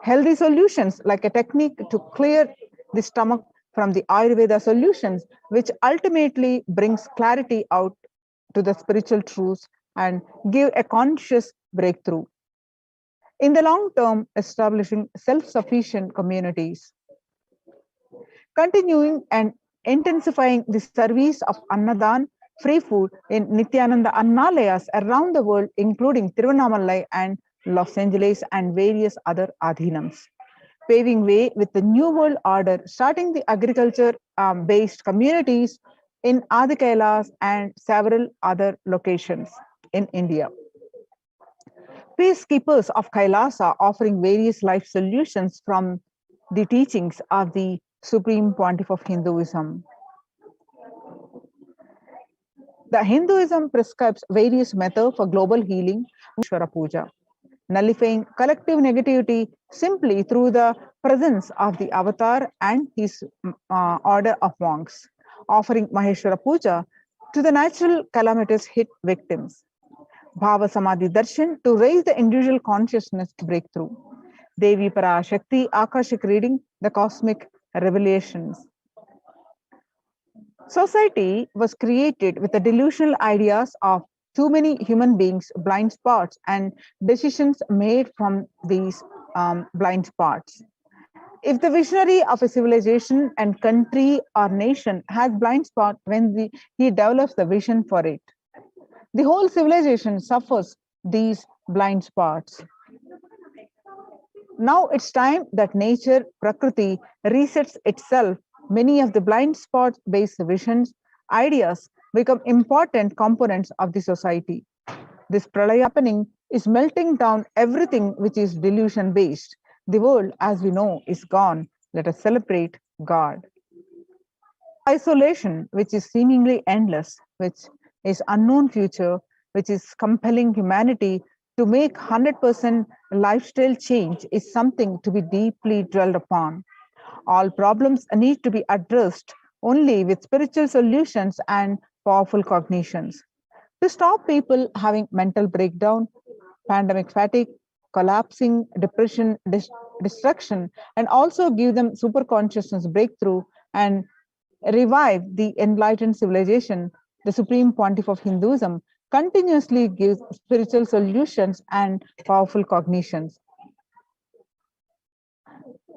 healthy solutions like a technique to clear the stomach from the Ayurveda solutions, which ultimately brings clarity out to the spiritual truths and give a conscious breakthrough. In the long term, establishing self-sufficient communities, continuing and intensifying the service of Annadan, free food in Nithyananda Annalayas around the world, including Tiruvannamalai and Los Angeles and various other adhinams, paving way with the New World Order, starting the agriculture-based communities in Adi Kailas and several other locations in India. Peacekeepers of Kailasa offering various life solutions from the teachings of the Supreme Pontiff of Hinduism. The Hinduism prescribes various methods for global healing, Shwara Puja, nullifying collective negativity simply through the presence of the avatar and his order of monks, offering Maheshwara Puja to the natural calamities hit victims, Bhava Samadhi Darshan to raise the individual consciousness breakthrough, Devi Parashakti Akashic reading, the cosmic revelations. Society was created with the delusional ideas of too many human beings, blind spots, and decisions made from these blind spots. If the visionary of a civilization and country or nation has blind spot when he develops the vision for it, the whole civilization suffers these blind spots. Now it's time that nature, Prakriti, resets itself. Many of the blind spot-based visions, ideas become important components of the society. This pralaya happening is melting down everything which is delusion-based. The world, as we know, is gone. Let us celebrate God. Isolation, which is seemingly endless, which is unknown future, which is compelling humanity to make 100% lifestyle change, is something to be deeply dwelled upon. All problems need to be addressed only with spiritual solutions and powerful cognitions. To stop people having mental breakdown, pandemic fatigue, collapsing, depression, destruction, and also give them super consciousness breakthrough and revive the enlightened civilization, the Supreme Pontiff of Hinduism continuously gives spiritual solutions and powerful cognitions.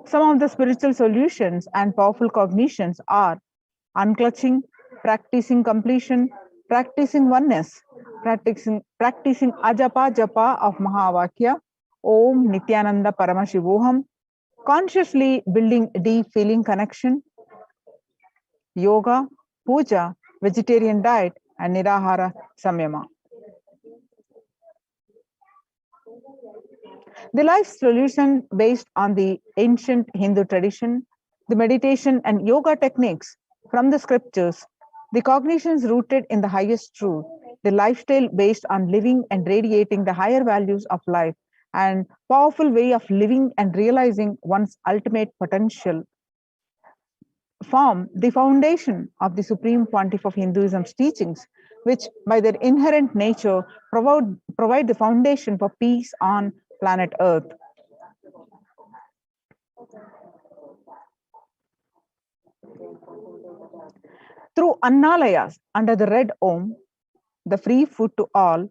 Some of the spiritual solutions and powerful cognitions are unclutching, practicing completion, practicing oneness, practicing ajapa japa of Mahavakya, Om Nithyananda Paramashivoham, consciously building deep feeling connection, yoga, puja, vegetarian diet, and nirahara samyama. The life solution based on the ancient Hindu tradition, the meditation and yoga techniques from the scriptures, the cognitions rooted in the highest truth, the lifestyle based on living and radiating the higher values of life, and powerful way of living and realizing one's ultimate potential form the foundation of the Supreme Pontiff of Hinduism's teachings, which by their inherent nature provide the foundation for peace on planet Earth. Through Annalayas under the red Om, the free food to all,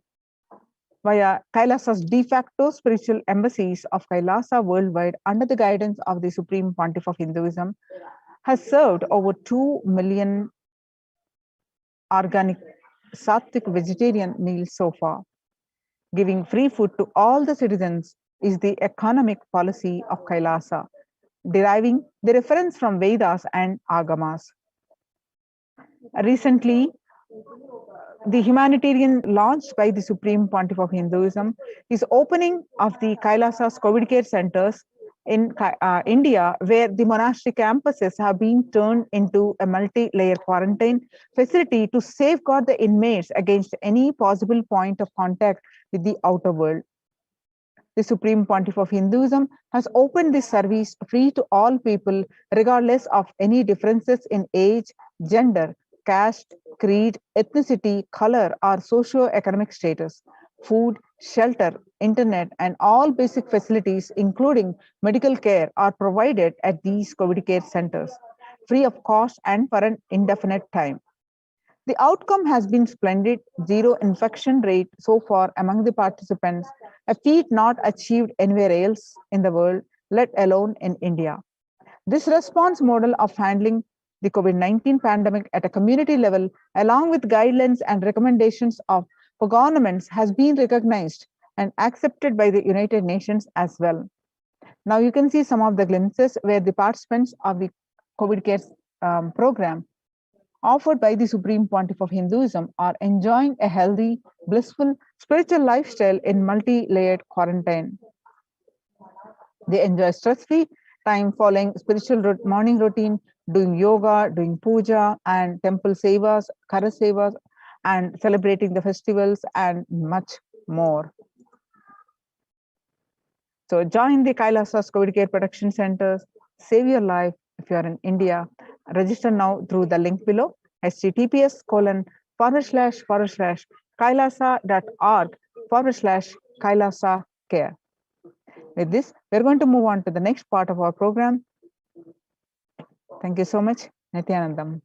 via Kailasa's de facto spiritual embassies of Kailasa worldwide under the guidance of the Supreme Pontiff of Hinduism, has served over 2 million organic sattvic vegetarian meals so far. Giving free food to all the citizens is the economic policy of Kailasa, deriving the reference from Vedas and Agamas. Recently, the humanitarian launched by the Supreme Pontiff of Hinduism is opening of the Kailasa's COVID care centers in India, where the monastery campuses have been turned into a multi-layer quarantine facility to safeguard the inmates against any possible point of contact with the outer world. The Supreme Pontiff of Hinduism has opened this service free to all people, regardless of any differences in age, gender, caste, creed, ethnicity, color, or socio-economic status. Food, shelter, internet, and all basic facilities, including medical care, are provided at these COVID care centers, free of cost and for an indefinite time. The outcome has been splendid, zero infection rate so far among the participants, a feat not achieved anywhere else in the world, let alone in India. This response model of handling the COVID-19 pandemic at a community level, along with guidelines and recommendations for governments, has been recognized and accepted by the United Nations as well. Now you can see some of the glimpses where the participants of the COVID care program offered by the Supreme Pontiff of Hinduism are enjoying a healthy, blissful, spiritual lifestyle in multi-layered quarantine. They enjoy stress-free time following spiritual morning routine, doing yoga, doing puja, and temple sevas, kara sevas, and celebrating the festivals, and much more. So join the Kailasa's COVID Care Protection Centers, save your life if you are in India. Register now through the link below, https://kailasa.org/Kailasa care. With this, we're going to move on to the next part of our program. Thank you so much. Nithyanandam.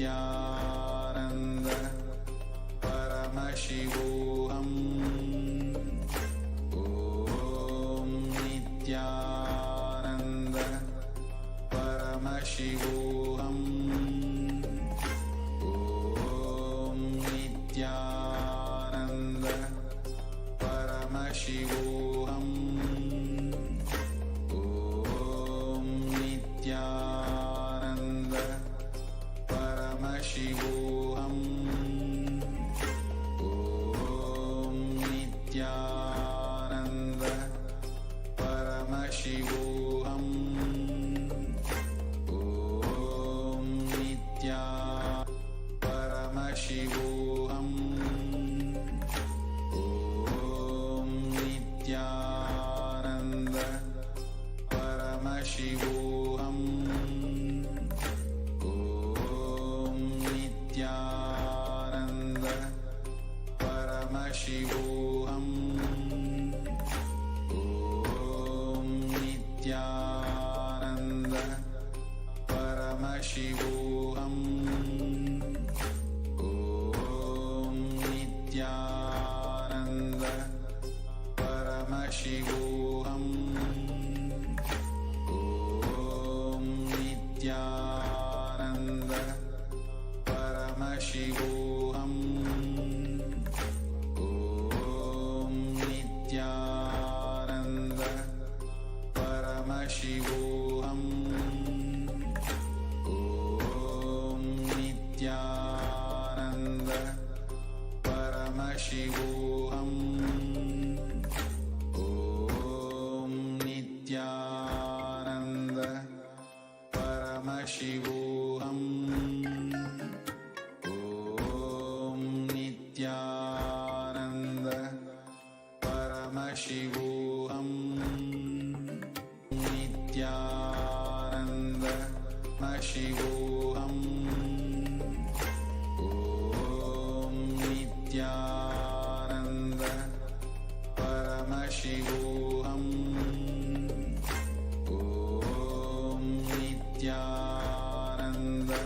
Nithyananda Paramashivoham. Om Nithyananda Paramashivoham. Om Nithyananda Paramashivoham. Om Nithyananda Paramashivoham. Om Nithyananda Paramashivoham. Om Nithya Paramashivoham. Om Nithyananda Paramashivoham. Om Nithyananda Paramashivoham. Om Nithyananda Paramashivoham. Om Nithyananda Paramashivoham. Om Nithyananda Paramashivoham. Om Nithyananda Paramashivoham. Om Nithyananda Paramashivoham. Om Nithyananda Paramashivoham. Om Nithyananda Paramashivoham. Nithyananda Paramashivoham. Om Nithyananda Paramashivoham. Om Nithyananda Paramashivoham. Om Nithyananda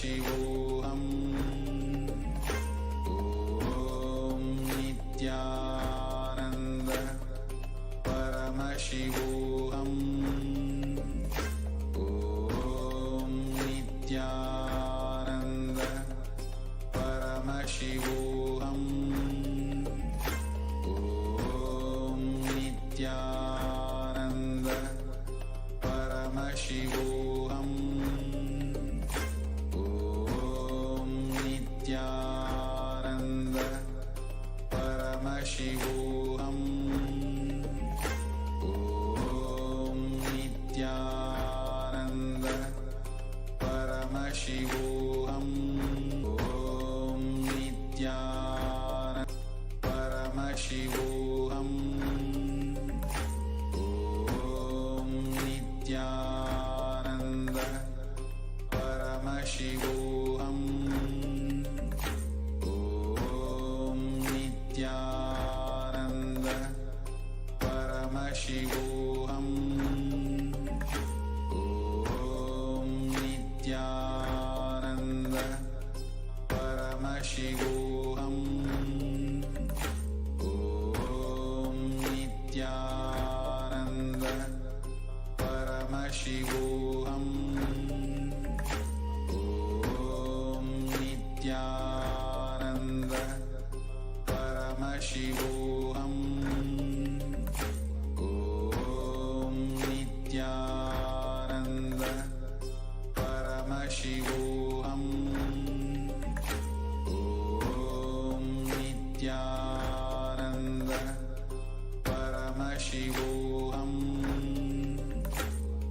Paramashivoham. Om Nithyananda Paramashivoham. Om Nithyananda Paramashivoham. Om Nithyananda Paramashivoham. Om Nithyananda Paramashivoham. Om Nithyananda Paramashivoham. Om Nithyananda Paramashivoham. Om Nithyananda Paramashivoham. Om Nithyananda Paramashivoham. Om Nithyananda Paramashivoham. Om Nithyananda Paramashivoham. Om Nithyananda Paramashivoham. Om Nithyananda Paramashivoham.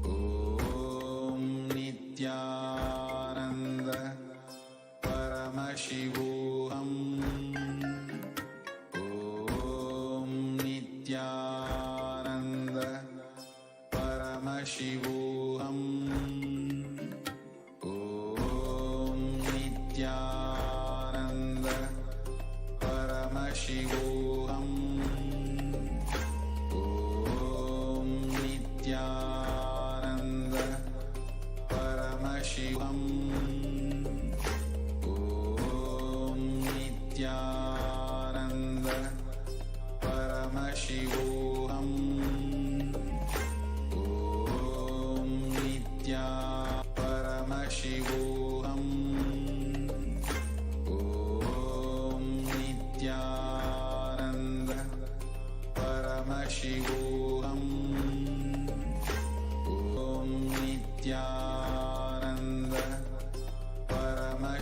Om Nithyananda Paramashivoham. Om Nithyananda Paramashivoham. Om Nithyananda Paramashivoham. Om Nithyananda Paramashivoham.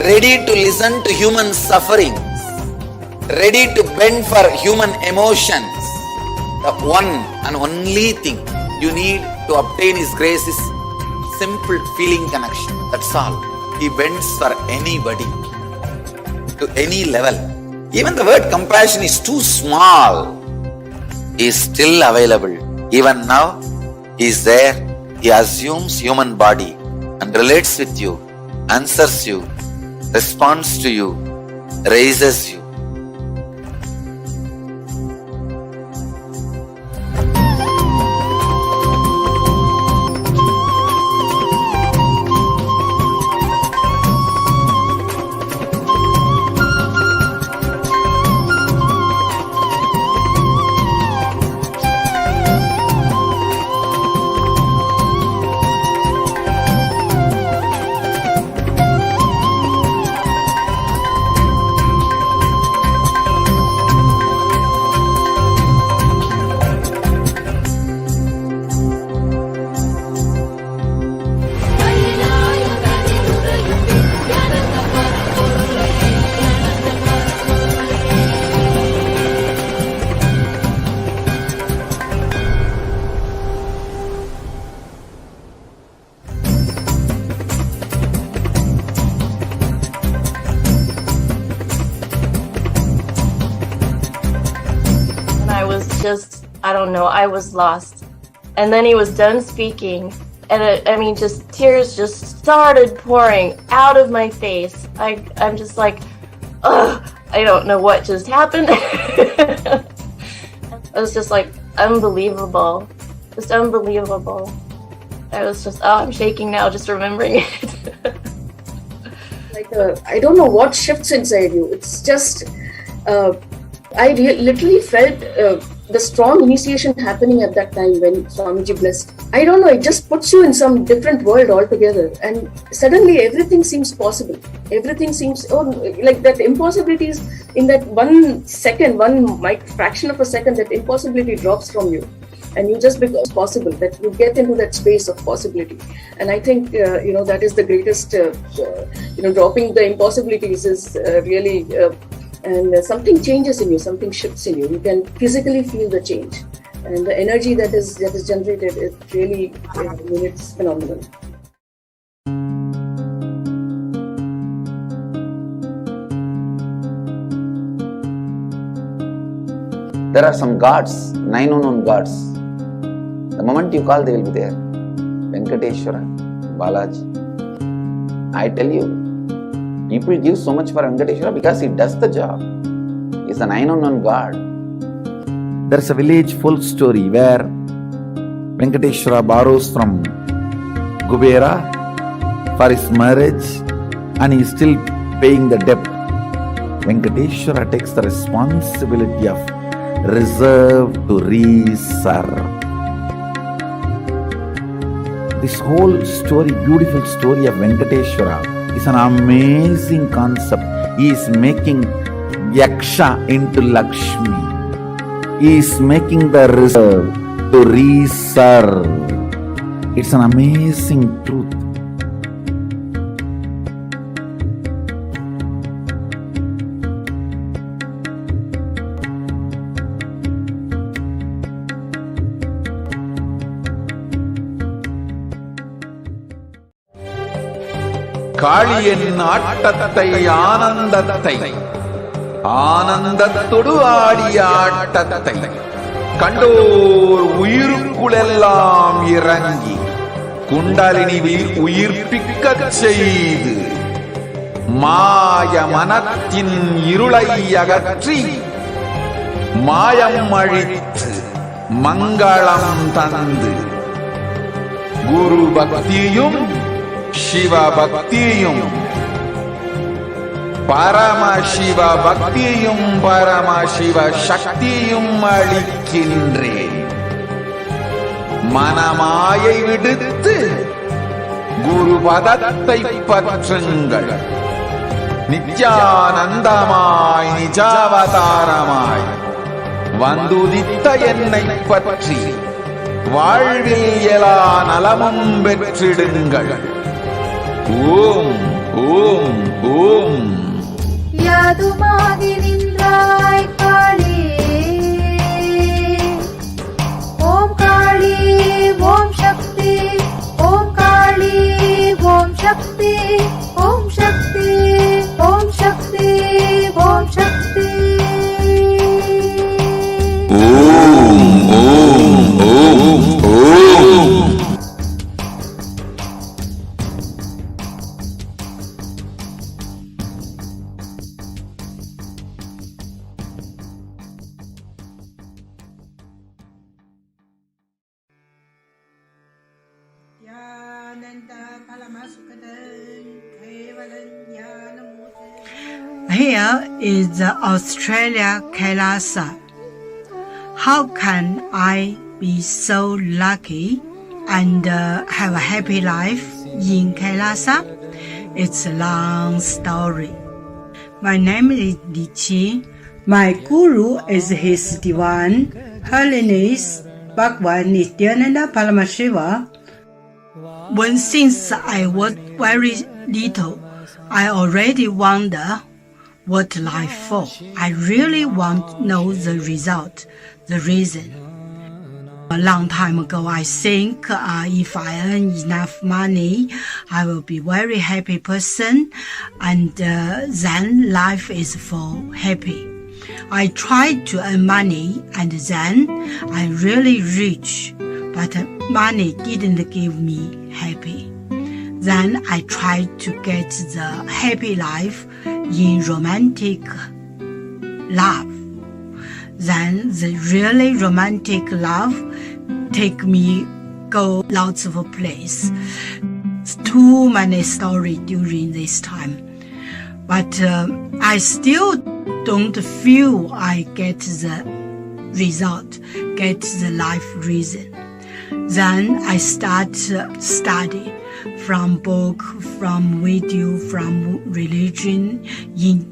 ready to listen to human sufferings, ready to bend for human emotions. The one and only thing you need to obtain His grace is simple feeling connection. That's all. He bends for anybody, to any level. Even the word compassion is too small. He is still available. Even now, He is there. He assumes human body and relates with you, answers you, responds to you, raises you. I don't know, I was lost. And then he was done speaking, and just tears just started pouring out of my face. I'm just like, ugh, I don't know what just happened. It was just like unbelievable, just unbelievable. I was just, I'm shaking now just remembering it. I don't know what shifts inside you. It's just, I literally felt the strong initiation happening at that time when Swamiji blessed. I don't know, it just puts you in some different world altogether, and suddenly everything seems possible. Everything seems, like that impossibilities in that 1 second, fraction of a second, that impossibility drops from you. And you just become possible, that you get into that space of possibility. And I think, that is the greatest, dropping the impossibilities is really, and something changes in you, something shifts in you. You can physically feel the change. And the energy that is generated, it really, it's phenomenal. There are some gods, 9 unknown gods. The moment you call, they will be there. Venkateshwara, Balaji. I tell you, people give so much for Venkateshwara because he does the job. He's a 9 unknown god. There's a village folk story where Venkateshwara borrows from Kubera for his marriage and he's still paying the debt. Venkateshwara takes the responsibility of reserve to reserve. This whole story, beautiful story of Venkateshwara is an amazing concept. He is making Yaksha into Lakshmi. He is making the reserve to reserve. It's an amazing truth. காளியின் ஆட்டத்தை ஆனந்தத்தை ஆனந்தத்தொடு ஆடிய ஆட்டத்தை கண்டோர் உயிருக்குளெல்லாம் இறங்கி குண்டலினியில் உயிர்ப்பிக்கச் செய்து மாய மனத்தின் இருளை அகற்றி மாயம் அழித்து மங்களம் தந்து குரு பக்தியும் சிவ பக்தியும் பரமசிவ பக்தியும் பரமசிவ சக்தியும் அளிக்கின்றேன். மனமாயை விடுத்து குரு பதத்தை பற்றுங்கள். நித்யானந்தமாய் நிஜாவதாரமாய் வந்துதித்த என்னை பற்றி வாழ்வில் எல்லா நலமும் பெற்றிடுங்கள். ஓம் ஓம் ஓம் யாதுமாகி நின்றாய் காளி ஓம் காளி ஓம் சக்தி ஓம் காளி ஓம் சக்தி ஓம் சக்தி ஓம் சக்தி ஓம் சக்தி ஓம் ஓம் ஓம் ஓம் Here is the Australia Kailasa. How can I be so lucky and have a happy life in Kailasa? It's a long story. My name is Li Qi. My guru is His Divine Holiness Bhagwan Nithyananda Paramashivam. Since I was very little, I already wonder what life for. I really want to know the result, the reason. A long time ago, I think if I earn enough money, I will be very happy person, and then life is for happy. I tried to earn money, and then I really rich, but money didn't give me happy. Then I tried to get the happy life in romantic love. Then the really romantic love take me go lots of place. Too many stories during this time. But I still don't feel I get the result, get the life reason. Then I start study from book, from video, from religion in